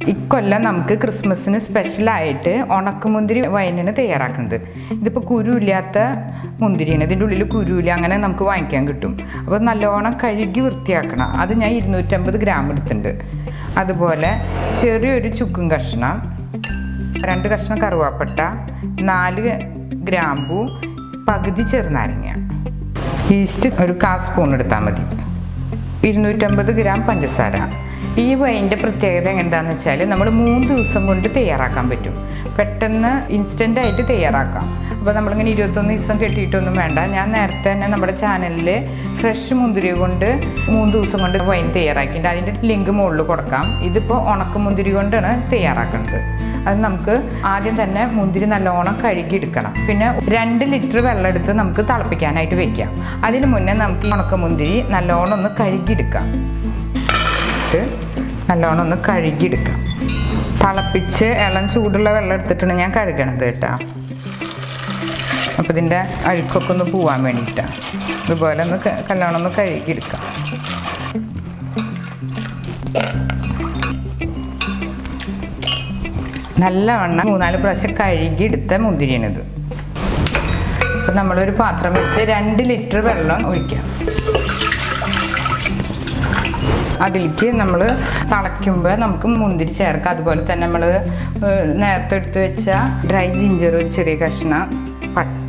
ഇക്കൊല്ലം നമുക്ക് ക്രിസ്മസിന് സ്പെഷ്യലായിട്ട് ഉണക്കമുന്തിരി വൈനാണ് തയ്യാറാക്കുന്നത്. ഇതിപ്പോൾ കുരുവില്ലാത്ത മുന്തിരിയാണ്, ഇതിൻ്റെ ഉള്ളിൽ കുരുവില്ല, അങ്ങനെ നമുക്ക് വാങ്ങിക്കാൻ കിട്ടും. അപ്പോൾ നല്ലോണം കഴുകി വൃത്തിയാക്കണം. അത് ഞാൻ 250 ഗ്രാം എടുത്തിട്ടുണ്ട്. അതുപോലെ ചെറിയൊരു ചുക്കും കഷ്ണം, 2 കഷ്ണം കറുവാപ്പട്ട, 4 ഗ്രാമ്പൂ, പകുതി ചെറുനാരങ്ങ, ഈസ്റ്റ് ഒരു 1/4 സ്പൂൺ എടുത്താൽ മതി, 250 ഗ്രാം പഞ്ചസാര. ഈ വൈൻ്റെ പ്രത്യേകത എന്താണെന്ന് വെച്ചാൽ നമ്മൾ 3 ദിവസം കൊണ്ട് തയ്യാറാക്കാൻ പറ്റും. പെട്ടെന്ന് ഇൻസ്റ്റൻ്റായിട്ട് തയ്യാറാക്കാം. അപ്പോൾ നമ്മളിങ്ങനെ 21 ദിവസം കെട്ടിയിട്ടൊന്നും വേണ്ട. ഞാൻ നേരത്തെ തന്നെ നമ്മുടെ ചാനലിൽ ഫ്രഷ് മുന്തിരി കൊണ്ട് 3 ദിവസം കൊണ്ട് വൈൻ തയ്യാറാക്കിയിട്ട് അതിൻ്റെ ലിങ്ക് മുകളിൽ കൊടുക്കാം. ഇതിപ്പോൾ ഉണക്കമുന്തിരി കൊണ്ടാണ് തയ്യാറാക്കുന്നത്. അത് നമുക്ക് ആദ്യം തന്നെ മുന്തിരി നല്ലോണം കഴുകിയെടുക്കണം. പിന്നെ 2 ലിറ്റർ വെള്ളം എടുത്ത് നമുക്ക് തിളപ്പിക്കാനായിട്ട് വെക്കാം. അതിന് മുന്നേ നമുക്ക് ഈ ഉണക്കമുന്തിരി നല്ലോണം ഒന്ന് കഴുകിയെടുക്കാം. നല്ലോണം ഒന്ന് കഴുകിയെടുക്കാം. തിളപ്പിച്ച് ഇളം ചൂടുള്ള വെള്ളം എടുത്തിട്ടാണ് ഞാൻ കഴുകണത് കേട്ടോ. അപ്പോൾ ഇതിൻ്റെ അഴുക്കൊക്കെ ഒന്ന് പോവാൻ വേണ്ടിയിട്ടാണ്. ഇതുപോലെ ഒന്ന് നല്ലോണം ഒന്ന് കഴുകിയെടുക്കാം. നല്ലവണ്ണം 3-4 പ്രാവശ്യം കഴുകിയെടുത്ത മുന്തിരിയാണിത്. അപ്പോൾ നമ്മളൊരു പാത്രം വെച്ച് 2 ലിറ്റർ വെള്ളം ഒഴിക്കാം. അതിലേക്ക് നമ്മൾ തിളയ്ക്കുമ്പോൾ നമുക്ക് മുന്തിരി ചേർക്കാം. അതുപോലെ തന്നെ നമ്മൾ നേരത്തെ എടുത്ത് വെച്ച ഡ്രൈ ജിഞ്ചർ, ഒരു ചെറിയ കഷ്ണം, പട്ട,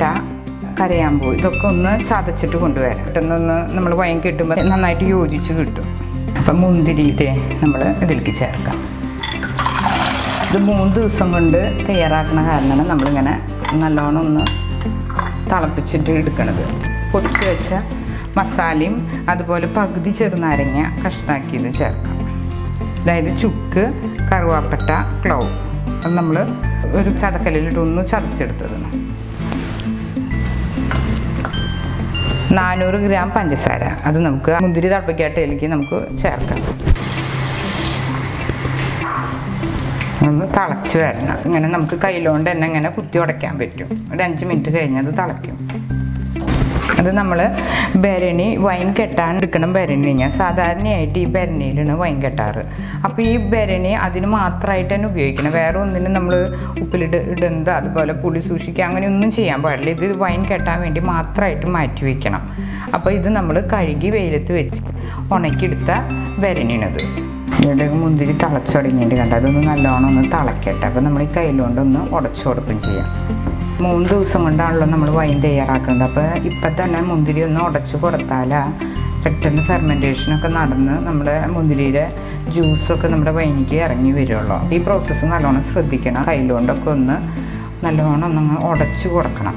കരയാമ്പൂ, ഇതൊക്കെ ഒന്ന് ചതച്ചിട്ട് കൊണ്ടുവരാം. പെട്ടെന്നൊന്ന് നമ്മൾ വൈൻ കിട്ടുമ്പോൾ നന്നായിട്ട് യോജിച്ച് കിട്ടും. അപ്പം മുന്തിരി നമ്മൾ ഇതിലേക്ക് ചേർക്കാം. ഇത് 3 ദിവസം കൊണ്ട് തയ്യാറാക്കുന്ന കാരണമാണ് നമ്മളിങ്ങനെ നല്ലോണം ഒന്ന് തിളപ്പിച്ചിട്ട് എടുക്കണത്. പൊടിച്ച് വെച്ച മസാലയും അതുപോലെ പകുതി ചെറുനാരങ്ങ കഷ്ണാക്കിയത് ചേർക്കാം. അതായത് ചുക്ക്, കറുവാപ്പട്ട, ക്ലോവ്, അത് നമ്മൾ ഒരു ചതക്കല്ലിലിട്ടൊന്ന് ചതച്ചെടുത്തത്. 400 ഗ്രാം പഞ്ചസാര, അത് നമുക്ക് മുന്തിരി തിളപ്പിക്കാട്ടയിലേക്ക് നമുക്ക് ചേർക്കാം. ഒന്ന് തിളച്ച് വരണം. ഇങ്ങനെ നമുക്ക് കയ്യിലോണ്ട് തന്നെ ഇങ്ങനെ കുത്തി ഉടയ്ക്കാൻ പറ്റും. ഒരു 5 മിനിറ്റ് കഴിഞ്ഞത് തിളയ്ക്കും. അത് നമ്മൾ ഭരണി വൈൻ കെട്ടാൻ എടുക്കണം. ഭരണി ഞാൻ സാധാരണയായിട്ട് ഈ ഭരണിയിലാണ് വൈൻ കെട്ടാറ്. അപ്പോൾ ഈ ഭരണി അതിന് മാത്രമായിട്ട് തന്നെ ഉപയോഗിക്കണം. വേറെ ഒന്നിനും നമ്മൾ ഉപ്പിലിടുന്നത് അതുപോലെ പുളി സൂക്ഷിക്കുക അങ്ങനെയൊന്നും ചെയ്യാൻ പാടില്ല. ഇത് വൈൻ കെട്ടാൻ വേണ്ടി മാത്രമായിട്ട് മാറ്റി വയ്ക്കണം. അപ്പോൾ ഇത് നമ്മൾ കഴുകി വെയിലത്ത് വെച്ച് ഉണക്കിയെടുത്ത ഭരണിയാണത്. ഇതിൻ്റെ മുന്തിരി തിളച്ചുടങ്ങിയിട്ട് കണ്ട അതൊന്ന് നല്ലോണം ഒന്ന് തിളക്കട്ടെ. അപ്പോൾ നമ്മൾ ഈ കയ്യിലുകൊണ്ടൊന്ന് ഉടച്ചു കൊടുക്കുകയും ചെയ്യാം. 3 ദിവസം കൊണ്ടാണല്ലോ നമ്മൾ വൈൻ തയ്യാറാക്കുന്നത്. അപ്പോൾ ഇപ്പം തന്നെ മുന്തിരി ഒന്ന് ഉടച്ചു കൊടുത്താൽ പെട്ടെന്ന് ഫെർമെൻറ്റേഷനൊക്കെ നടന്ന് നമ്മുടെ മുന്തിരിയുടെ ജ്യൂസൊക്കെ നമ്മുടെ വൈനിക്ക് ഇറങ്ങി വരുള്ളൂ. ഈ പ്രോസസ്സ് നല്ലോണം ശ്രദ്ധിക്കണം. കയ്യിലുകൊണ്ടൊക്കെ ഒന്ന് നല്ലോണം ഒന്ന് ഉടച്ചു കൊടുക്കണം.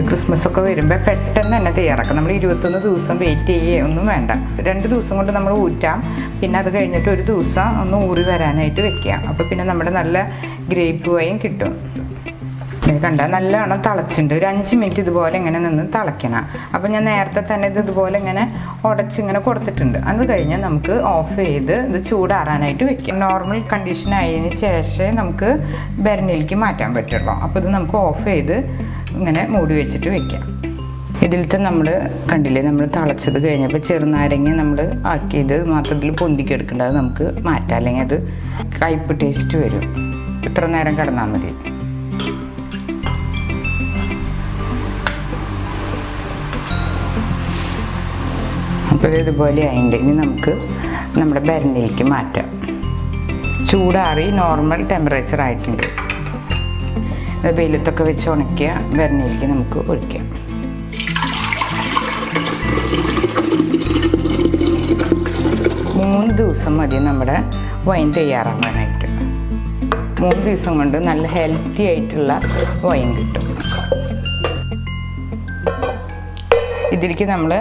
ക്രിസ്മസ് ഒക്കെ വരുമ്പോൾ പെട്ടെന്ന് തന്നെ തയ്യാറാക്കാം. നമ്മൾ 21 ദിവസം വെയിറ്റ് ഒന്നും വേണ്ട. 2 ദിവസം കൊണ്ട് നമ്മൾ ഊറ്റാം. പിന്നെ അത് കഴിഞ്ഞിട്ട് 1 ദിവസം ഒന്ന് ഊറി വരാനായിട്ട് വെക്കാം. അപ്പോൾ പിന്നെ നമ്മുടെ നല്ല ഗ്രേപ്പ് വൈൻ കിട്ടും. കണ്ട നല്ലവണ്ണം തിളച്ചിട്ടുണ്ട്. ഒരു 5 മിനിറ്റ് ഇതുപോലെ ഇങ്ങനെ നിന്ന് തിളയ്ക്കണം. അപ്പോൾ ഞാൻ നേരത്തെ തന്നെ ഇതുപോലെ ഇങ്ങനെ ഉടച്ചിങ്ങനെ കൊടുത്തിട്ടുണ്ട്. അത് കഴിഞ്ഞ് നമുക്ക് ഓഫ് ചെയ്ത് ഇത് ചൂടാറാനായിട്ട് വെക്കാം. നോർമൽ കണ്ടീഷൻ ആയതിന് ശേഷമേ നമുക്ക് ഭരണിയിലേക്ക് മാറ്റാൻ പറ്റുള്ളൂ. അപ്പോൾ ഇത് നമുക്ക് ഓഫ് ചെയ്ത് ഇങ്ങനെ മൂടി വെച്ചിട്ട് വെക്കാം. ഇതിലത്തെ നമ്മൾ കണ്ടില്ലേ, നമ്മൾ തിളച്ചത് കഴിഞ്ഞപ്പോൾ ചെറുനാരങ്ങ നമ്മൾ ആക്കിയത് മാത്രത്തിൽ പൊന്തിക്കെടുക്കേണ്ടത് നമുക്ക് മാറ്റാം. അല്ലെങ്കിൽ അത് കയ്പ്പ് ടേസ്റ്റ് വരും. ഇത്ര നേരം കിടന്നാൽ മതി. അപ്പോൾ ഇതുപോലെ ആയിട്ട് ഇനി നമുക്ക് നമ്മുടെ ഭരണിയിലേക്ക് മാറ്റാം. ചൂടാറി നോർമൽ ടെമ്പറേച്ചർ ആയിട്ടുണ്ട്. വെയിലത്തൊക്കെ വെച്ച് ഉണക്കിയ ഭരണിയിലേക്ക് നമുക്ക് ഒഴിക്കാം. മൂന്ന് ദിവസം മതി നമ്മുടെ വൈൻ തയ്യാറാകാനായിട്ട്. 3 ദിവസം കൊണ്ട് നല്ല ഹെൽത്തി ആയിട്ടുള്ള വൈൻ കിട്ടും. ഇതിലേക്ക് നമ്മൾ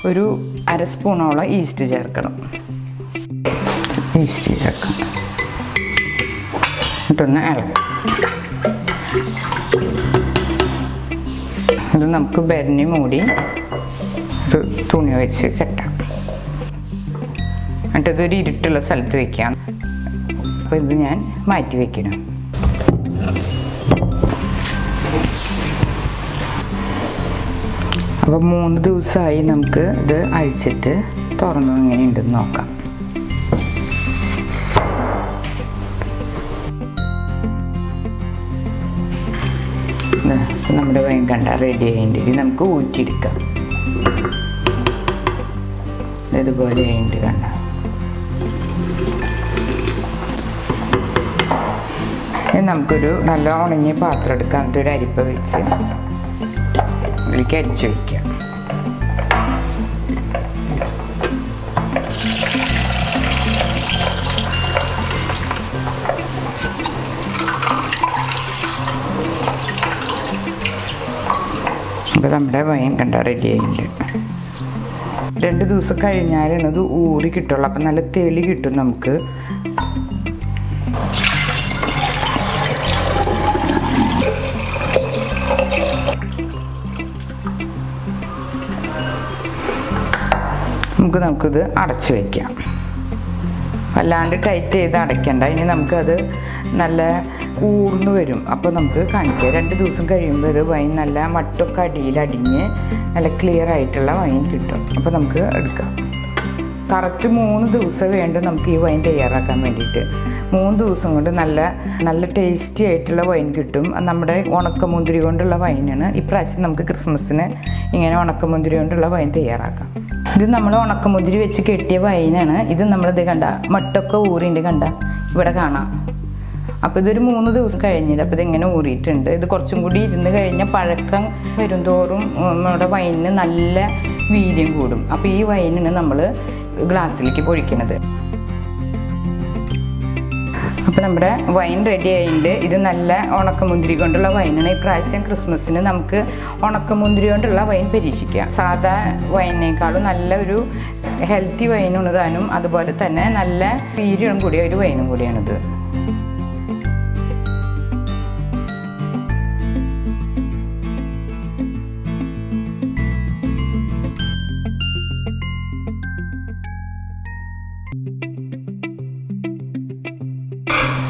ഒരു 1/2 സ്പൂണോളം ഈസ്റ്റ് ചേർക്കണം. ഈസ്റ്റ് ചേർക്കാം. എന്നിട്ടൊന്ന് ഇളക്കാം. ഇത് നമുക്ക് ഭരണി മൂടി ഒരു തുണി വെച്ച് കെട്ടാം. എന്നിട്ടതൊരു ഇരുട്ടുള്ള സ്ഥലത്ത് വെക്കാം. അപ്പോൾ ഇത് ഞാൻ മാറ്റി വയ്ക്കണം. അപ്പോൾ 3 ദിവസമായി നമുക്ക് ഇത് അഴിച്ചിട്ട് തുറന്നു എങ്ങനെയുണ്ടെന്ന് നോക്കാം. വൈൻ കണ്ട റെഡി ആയിട്ട് ഇത് നമുക്ക് ഊറ്റിയെടുക്കാം. ഇതുപോലെ ആയിട്ട് കണ്ട നമുക്കൊരു നല്ല ഉണങ്ങിയ പാത്രം എടുക്കാം. എന്നിട്ട് ഒരു അരിപ്പ വെച്ച് ഇതിലേക്ക് അരിച്ചു വയ്ക്കാം. അപ്പോൾ നമ്മുടെ വൈൻ കണ്ട റെഡി ആയിട്ടുണ്ട്. 2 ദിവസം കഴിഞ്ഞാലാണ് ഇത് ഊറി കിട്ടുള്ളൂ. അപ്പം നല്ല തെളി കിട്ടും നമുക്ക്. നമുക്കിത് അടച്ചു വയ്ക്കാം. വല്ലാണ്ട് ടൈറ്റ് ചെയ്ത് അടയ്ക്കണ്ട. ഇനി നമുക്കത് നല്ല ഊർന്നു വരും. അപ്പോൾ നമുക്ക് കാണിക്കാം. 2 ദിവസം കഴിയുമ്പോൾ ഇത് വൈൻ നല്ല മട്ടൊക്കെ അടിഞ്ഞ് നല്ല ക്ലിയർ ആയിട്ടുള്ള വൈൻ കിട്ടും. അപ്പോൾ നമുക്ക് എടുക്കാം. കറക്റ്റ് 3 ദിവസം വേണ്ട നമുക്ക് ഈ വൈൻ തയ്യാറാക്കാൻ വേണ്ടിയിട്ട്. 3 ദിവസം കൊണ്ട് നല്ല ടേസ്റ്റി ആയിട്ടുള്ള വൈൻ കിട്ടും. നമ്മുടെ ഉണക്കമുന്തിരി കൊണ്ടുള്ള വൈനാണ്. ഇപ്രാവശ്യം നമുക്ക് ക്രിസ്മസിന് ഇങ്ങനെ ഉണക്കമുന്തിരി കൊണ്ടുള്ള വൈൻ തയ്യാറാക്കാം. ഇത് നമ്മൾ ഉണക്കമുന്തിരി വെച്ച് കെട്ടിയ വൈനാണ്. ഇത് നമ്മളിത് കണ്ട മട്ടൊക്കെ ഊറിൻ്റെ കണ്ട ഇവിടെ കാണാം. അപ്പോൾ ഇതൊരു 3 ദിവസം കഴിഞ്ഞിട്ട് അപ്പോൾ ഇതിങ്ങനെ ഊറിയിട്ടുണ്ട്. ഇത് കുറച്ചും കൂടി ഇരുന്ന് കഴിഞ്ഞാൽ പഴക്കം വരും തോറും നമ്മുടെ വൈനിന് നല്ല വീര്യം കൂടും. അപ്പോൾ ഈ വൈനിന് നമ്മൾ ഗ്ലാസ്സിലേക്ക് പൊഴിക്കണത്. അപ്പോൾ നമ്മുടെ വൈൻ റെഡി ആയിട്ടുണ്ട്. ഇത് നല്ല ഉണക്കമുന്തിരി കൊണ്ടുള്ള വൈനാണ്. ഇപ്രാവശ്യം ക്രിസ്മസിന് നമുക്ക് ഉണക്കമുന്തിരി കൊണ്ടുള്ള വൈൻ പരീക്ഷിക്കാം. സാധാ വൈനേക്കാളും നല്ലൊരു ഹെൽത്തി വൈനാണ് താനും. അതുപോലെ തന്നെ നല്ല വീര്യം കൂടിയ ഒരു വൈനും കൂടിയാണിത്.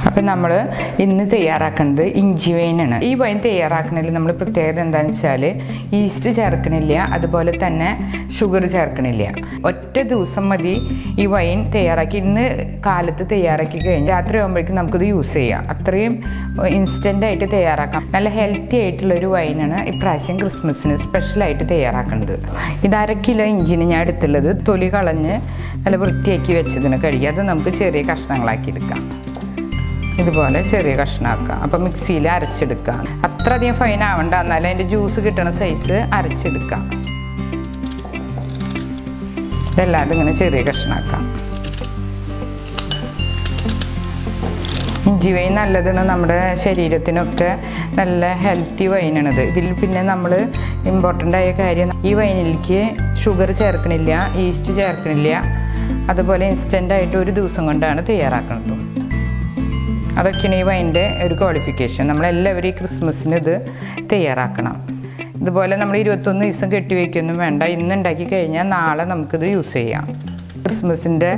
അപ്പം നമ്മൾ ഇന്ന് തയ്യാറാക്കുന്നത് ഇഞ്ചി വൈനാണ്. ഈ വൈൻ തയ്യാറാക്കണതിൽ നമ്മൾ പ്രത്യേകത എന്താണെന്ന് വെച്ചാൽ ഈസ്റ്റ് ചേർക്കണില്ല, അതുപോലെ തന്നെ ഷുഗർ ചേർക്കണില്ല. ഒറ്റ ദിവസം മതി ഈ വൈൻ തയ്യാറാക്കി. ഇന്ന് കാലത്ത് തയ്യാറാക്കി കഴിഞ്ഞ് രാത്രി ആകുമ്പോഴേക്കും നമുക്കിത് യൂസ് ചെയ്യാം. അത്രയും ഇൻസ്റ്റൻ്റായിട്ട് തയ്യാറാക്കാം. നല്ല ഹെൽത്തി ആയിട്ടുള്ളൊരു വൈനാണ് ഇപ്രാവശ്യം ക്രിസ്മസിന് സ്പെഷ്യലായിട്ട് തയ്യാറാക്കുന്നത്. ഇത് 1/2 കിലോ ഇഞ്ചിന് ഞാൻ എടുത്തുള്ളത് തൊലി കളഞ്ഞ് നല്ല വൃത്തിയാക്കി വെച്ചതിന് കഴുകി അത് നമുക്ക് ചെറിയ കഷ്ണങ്ങളാക്കി എടുക്കാം. ഇതുപോലെ ചെറിയ കഷ്ണമാക്കാം. അപ്പം മിക്സിയിൽ അരച്ചെടുക്കാം. അത്ര അധികം ഫൈൻ ആവണ്ട, എന്നാലും അതിൻ്റെ ജ്യൂസ് കിട്ടണ സൈസ് അരച്ചെടുക്കാം. ഇതെല്ലാം ഇങ്ങനെ ചെറിയ കഷ്ണമാക്കാം. ഇഞ്ചി വൈൻ നല്ലതാണ്, നമ്മുടെ ശരീരത്തിനൊക്കെ നല്ല ഹെൽത്തി വൈനാണിത്. ഇതിൽ പിന്നെ നമ്മൾ ഇമ്പോർട്ടൻ്റ് ആയ കാര്യം ഈ വൈനിലേക്ക് ഷുഗർ ചേർക്കണില്ല, ഈസ്റ്റ് ചേർക്കണില്ല. അതുപോലെ ഇൻസ്റ്റൻ്റായിട്ട് 1 ദിവസം കൊണ്ടാണ് തയ്യാറാക്കുന്നത്. അതൊക്കെയാണ് ഈ വൈൻ്റെ ഒരു ക്വാളിഫിക്കേഷൻ. നമ്മളെല്ലാവരും ഈ ക്രിസ്മസിന് ഇത് തയ്യാറാക്കണം. ഇതുപോലെ നമ്മൾ 21 ദിവസം കെട്ടിവെക്കൊന്നും വേണ്ട. ഇന്ന് ഉണ്ടാക്കി കഴിഞ്ഞാൽ നാളെ നമുക്കിത് യൂസ് ചെയ്യാം. ക്രിസ്മസിൻ്റെ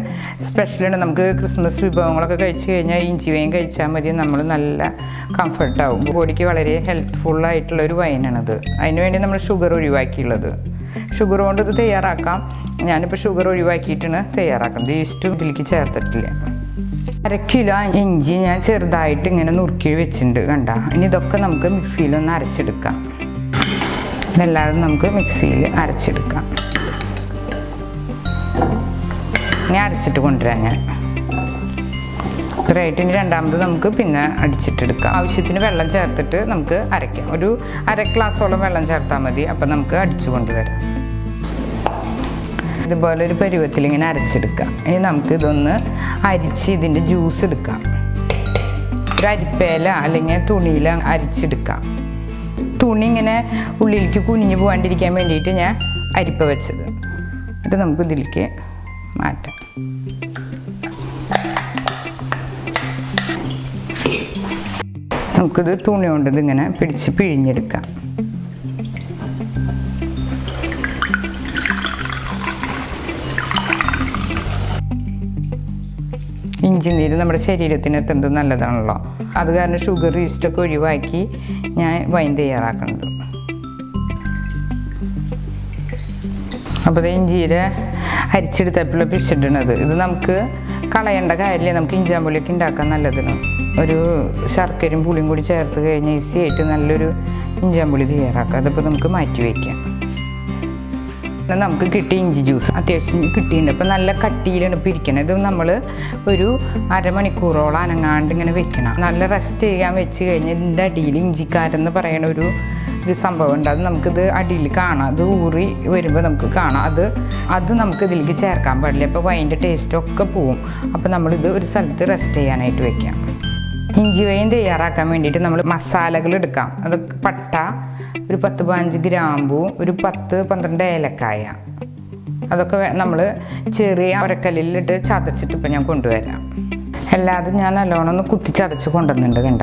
സ്പെഷ്യലാണ്. നമുക്ക് ക്രിസ്മസ് വിഭവങ്ങളൊക്കെ കഴിച്ച് കഴിഞ്ഞാൽ ഇഞ്ചി വൈൻ കഴിച്ചാൽ മതി. നമ്മൾ നല്ല കംഫർട്ടാവും. ബോഡിക്ക് വളരെ ഹെൽത്ത്ഫുള്ളായിട്ടുള്ളൊരു വൈനാണിത്. അതിന് വേണ്ടി നമ്മൾ ഷുഗർ ഒഴിവാക്കിയുള്ളത്. ഷുഗർ കൊണ്ട് ഇത് തയ്യാറാക്കാം. ഞാനിപ്പോൾ ഷുഗർ ഒഴിവാക്കിയിട്ടാണ് തയ്യാറാക്കുന്നത്. ഈസ്റ്റും ഇതിലേക്ക് ചേർത്തിട്ടില്ല. 1/2 കിലോ ഇഞ്ചി ഞാൻ ചെറുതായിട്ട് ഇങ്ങനെ നുറുക്കി വെച്ചിട്ടുണ്ട് കണ്ട. ഇനി ഇതൊക്കെ നമുക്ക് മിക്സിയിലൊന്ന് അരച്ചെടുക്കാം. ഇതെല്ലാതും നമുക്ക് മിക്സിയിൽ അരച്ചെടുക്കാം. ഇനി അരച്ചിട്ട് കൊണ്ടുവരാം ഞാൻ. ഇത്രയായിട്ട് ഇനി രണ്ടാമത് നമുക്ക് പിന്നെ അടിച്ചിട്ടെടുക്കാം. ആവശ്യത്തിന് വെള്ളം ചേർത്തിട്ട് നമുക്ക് അരയ്ക്കാം. ഒരു 1/2 ഗ്ലാസോളം വെള്ളം ചേർത്താൽ മതി. അപ്പം നമുക്ക് അടിച്ചു കൊണ്ടുവരാം. ഇതുപോലെ ഒരു പരുവത്തിൽ ഇങ്ങനെ അരച്ചെടുക്കാം. ഇനി നമുക്ക് ഇതൊന്ന് അരിച്ച് ഇതിൻ്റെ ജ്യൂസ് എടുക്കാം. ഒരു അരിപ്പയില അല്ലെങ്കിൽ തുണിയിൽ അരിച്ചെടുക്കാം. തുണി ഇങ്ങനെ ഉള്ളിലേക്ക് കുനിഞ്ഞു പോകാണ്ടിരിക്കാൻ വേണ്ടിയിട്ട് ഞാൻ അരിപ്പ വെച്ചത്. ഇത് നമുക്ക് ഇതിലേക്ക് മാറ്റാം. നമുക്കിത് തുണി കൊണ്ട് ഇതിങ്ങനെ പിടിച്ച് പിഴിഞ്ഞെടുക്കാം. ഇഞ്ചി നീര് നമ്മുടെ ശരീരത്തിന് എത്തുന്നത് നല്ലതാണല്ലോ. അത് കാരണം ഷുഗർ ഈസ്റ്റൊക്കെ ഒഴിവാക്കി ഞാൻ വൈൻ തയ്യാറാക്കുന്നത്. അപ്പോൾ ഇത് ഇഞ്ചിയുടെ അരിച്ചെടുത്തപ്പോഴുള്ള പിടിച്ചിട്ടുള്ളത് ഇത് നമുക്ക് കളയേണ്ട കാര്യമില്ല. നമുക്ക് ഇഞ്ചാമ്പുളിയൊക്കെ ഉണ്ടാക്കാൻ നല്ലതിന് ഒരു ശർക്കരയും പുളിയും കൂടി ചേർത്ത് കഴിഞ്ഞ് ഈസി ആയിട്ട് നല്ലൊരു ഇഞ്ചാമ്പുളി തയ്യാറാക്കാം. അതിപ്പോൾ നമുക്ക് മാറ്റി വയ്ക്കാം. നമുക്ക് കിട്ടിയ ഇഞ്ചി ജ്യൂസ് അത്യാവശ്യം കിട്ടിയിട്ടുണ്ട്. അപ്പോൾ നല്ല കട്ടിയിലാണ് ഇപ്പോൾ ഇരിക്കണം. ഇത് നമ്മൾ ഒരു അരമണിക്കൂറോളം അനങ്ങാണ്ട് ഇങ്ങനെ വെക്കണം. നല്ല റെസ്റ്റ് ചെയ്യാൻ വെച്ച് കഴിഞ്ഞ് ഇതിൻ്റെ അടിയിൽ ഇഞ്ചിക്കാരെന്ന് പറയുന്ന ഒരു സംഭവം ഉണ്ട്. അത് നമുക്കിത് അടിയിൽ കാണാം. അത് ഊറി വരുമ്പോൾ നമുക്ക് കാണാം. അത് നമുക്ക് ഇതിലേക്ക് ചേർക്കാൻ പാടില്ല. അപ്പോൾ വൈൻ്റെ ടേസ്റ്റൊക്കെ പോവും. അപ്പോൾ നമ്മളിത് ഒരു സ്ഥലത്ത് റെസ്റ്റ് ചെയ്യാനായിട്ട് വെക്കാം. ഇഞ്ചി വൈൻ തയ്യാറാക്കാൻ വേണ്ടിയിട്ട് നമ്മൾ മസാലകൾ എടുക്കാം. അത് പട്ട, ഒരു 10-15 ഗ്രാമ്പൂ, ഒരു 10-12 ഏലക്കായ, അതൊക്കെ നമ്മൾ ചെറിയ ഒരക്കല്ലിലിട്ട് ചതച്ചിട്ട് ഇപ്പം ഞാൻ കൊണ്ടുവരാം. എല്ലാതും ഞാൻ നല്ലോണം ഒന്ന് കുത്തി ചതച്ച് കൊണ്ടുവന്നിട്ടുണ്ട് കണ്ട.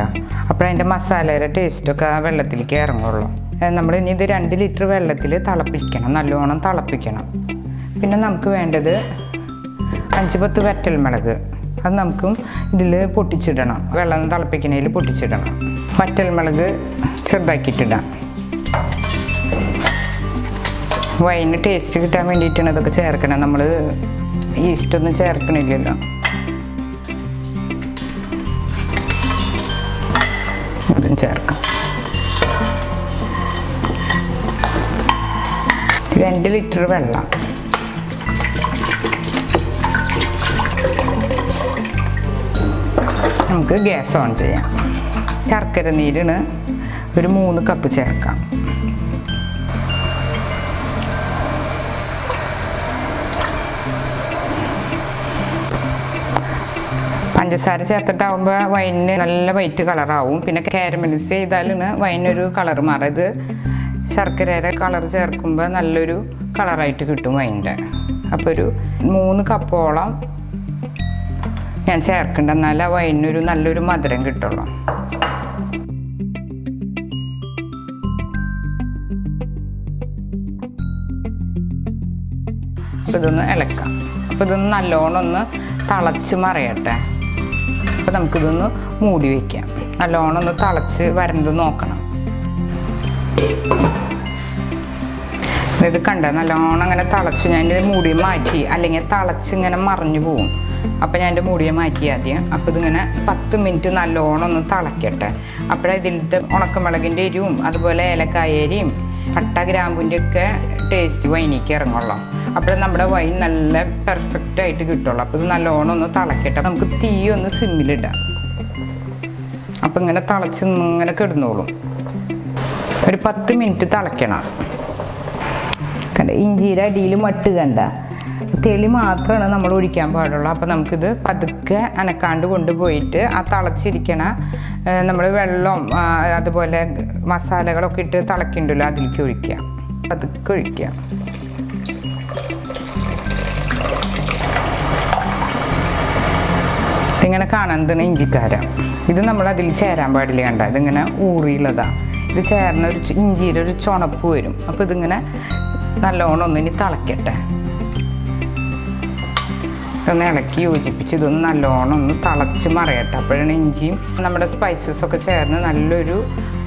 അപ്പോഴതിൻ്റെ മസാലയുടെ ടേസ്റ്റൊക്കെ ആ വെള്ളത്തിലേക്ക് ഇറങ്ങുള്ളൂ. നമ്മൾ ഇനി ഇത് 2 ലിറ്റർ വെള്ളത്തിൽ തിളപ്പിക്കണം, നല്ലോണം തിളപ്പിക്കണം. പിന്നെ നമുക്ക് വേണ്ടത് 5-10 വറ്റൽമുളക്. അത് നമുക്കും ഇതിൽ പൊട്ടിച്ചിടണം. വെള്ളം തിളപ്പിക്കുന്നതിൽ പൊട്ടിച്ചിടണം. വറ്റൽമുളക് ചെറുതാക്കിയിട്ടിടാം. വൈന് ടേസ്റ്റ് കിട്ടാൻ വേണ്ടിയിട്ടാണ് ഇതൊക്കെ ചേർക്കണം. നമ്മൾ ഈസ്റ്റൊന്നും ചേർക്കണില്ലല്ലോ. അതും ചേർക്കാം. 2 ലിറ്റർ വെള്ളം. നമുക്ക് ഗ്യാസ് ഓൺ ചെയ്യാം. ശർക്കര നീരിന് ഒരു 3 കപ്പ് ചേർക്കാം. പഞ്ചസാര ചേർത്തിട്ടാവുമ്പോൾ വൈനിന് നല്ല വൈറ്റ് കളറാവും. പിന്നെ കാരമലൈസ് ചെയ്താലാണ് വൈനൊരു കളർ മാറും. ഇത് ശർക്കരയുടെ കളർ ചേർക്കുമ്പോൾ നല്ലൊരു കളറായിട്ട് കിട്ടും വൈൻ്റെ. അപ്പോൾ ഒരു 3 കപ്പോളം ഞാൻ ചേർക്കണ്ട. എന്നാൽ ആ വൈനൊരു നല്ലൊരു മധുരം കിട്ടുള്ളൂ. അപ്പോൾ ഇതൊന്ന് ഇളക്കാം. അപ്പോൾ ഇതൊന്ന് നല്ലോണം ഒന്ന് തിളച്ച് മറിയട്ടെ. അപ്പോൾ നമുക്കിതൊന്ന് മൂടി വയ്ക്കാം. നല്ലോണം ഒന്ന് തിളച്ച് വരണ്ടത് നോക്കണം. ഇത് കണ്ട നല്ലോണം അങ്ങനെ തിളച്ചു. ഞാൻ എൻ്റെ മൂടിയെ മാറ്റി, അല്ലെങ്കിൽ തിളച്ച് ഇങ്ങനെ മറിഞ്ഞു പോവും. അപ്പോൾ ഞാൻ എൻ്റെ മൂടിയെ മാറ്റി ആദ്യം. അപ്പോൾ ഇതിങ്ങനെ 10 മിനിറ്റ് നല്ലോണം ഒന്ന് തിളയ്ക്കട്ടെ. അപ്പോഴേ ഇതിലത്തെ ഉണക്കമുളകിൻ്റെ എരിവും അതുപോലെ ഏലക്കായരിയും പട്ട ഗ്രാമ്പൂൻ്റെ ഒക്കെ ടേസ്റ്റ് വൈനിക്ക് ഇറങ്ങുള്ളൂ. അപ്പോൾ നമ്മുടെ വൈൻ നല്ല പെർഫെക്റ്റ് ആയിട്ട് കിട്ടുള്ളൂ. അപ്പോൾ ഇത് നല്ലോണം ഒന്ന് തിളക്കട്ടെ. നമുക്ക് തീ ഒന്ന് സിമ്മിലിടാം. അപ്പോൾ ഇങ്ങനെ തിളച്ച് ഇങ്ങനെ കിടന്നോളും. ഒരു 10 മിനിറ്റ് തിളയ്ക്കണം. കണ്ട ഇഞ്ചിയുടെ അടിയിൽ മട്ട് കണ്ട തെളി മാത്രമാണ് നമ്മൾ ഒഴിക്കാൻ പാടുള്ളൂ. അപ്പോൾ നമുക്കിത് പതുക്കെ അനക്കാണ്ട് കൊണ്ടുപോയിട്ട് ആ തിളച്ചിരിക്കണ നമ്മൾ വെള്ളം അതുപോലെ മസാലകളൊക്കെ ഇട്ട് തിളക്കിണ്ടല്ലോ അതിലേക്ക് ഒഴിക്കുക. പതുക്കെ ഒഴിക്കുക. ഇതിങ്ങനെ കാണുന്നതാണ് ഇഞ്ചിക്കാര. ഇത് നമ്മൾ അതിൽ ചേരാൻ പാടില്ല. കണ്ട ഇതിങ്ങനെ ഊറിയുള്ളതാണ്. ഇത് ചേർന്ന ഒരു ഇഞ്ചിയുടെ ഒരു ചുണപ്പ് വരും. അപ്പോൾ ഇതിങ്ങനെ നല്ലോണം ഒന്നിനി തിളക്കട്ടെ. ഒന്ന് ഇളക്കി യോജിപ്പിച്ച് ഇതൊന്ന് നല്ലോണം ഒന്ന് തിളച്ച് മറിയട്ടെ. അപ്പോഴാണ് ഇഞ്ചിയും നമ്മുടെ സ്പൈസസൊക്കെ ചേർന്ന് നല്ലൊരു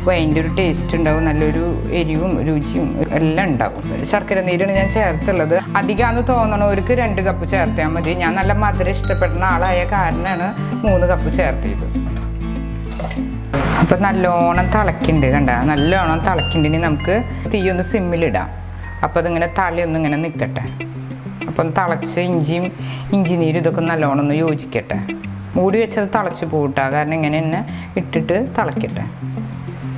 വൈൻ്റെ ഒരു ടേസ്റ്റ് ഉണ്ടാവും. നല്ലൊരു എരിവും രുചിയും എല്ലാം ഉണ്ടാവും. ശർക്കര നീരാണ് ഞാൻ ചേർത്തുള്ളത്. അധികമാണെന്ന് തോന്നണവർക്ക് 2 കപ്പ് ചേർത്താൽ മതി. ഞാൻ നല്ല മധുരം ഇഷ്ടപ്പെടുന്ന ആളായ കാരണമാണ് 3 കപ്പ് ചേർത്തത്. അപ്പം നല്ലോണം തിളക്കുന്നുണ്ട് കണ്ട. നല്ലോണം തിളക്കുന്നുണ്ടെങ്കിൽ നമുക്ക് തീ ഒന്ന് സിമ്മിലിടാം. അപ്പോൾ അതിങ്ങനെ തളിയൊന്നും ഇങ്ങനെ നിൽക്കട്ടെ. അപ്പം തിളച്ച് ഇഞ്ചി നീരും ഇതൊക്കെ നല്ലോണം ഒന്ന് യോജിക്കട്ടെ. മൂടി വെച്ചത് തിളച്ച് പോകട്ടെ. കാരണം ഇങ്ങനെ തന്നെ ഇട്ടിട്ട് തിളക്കട്ടെ.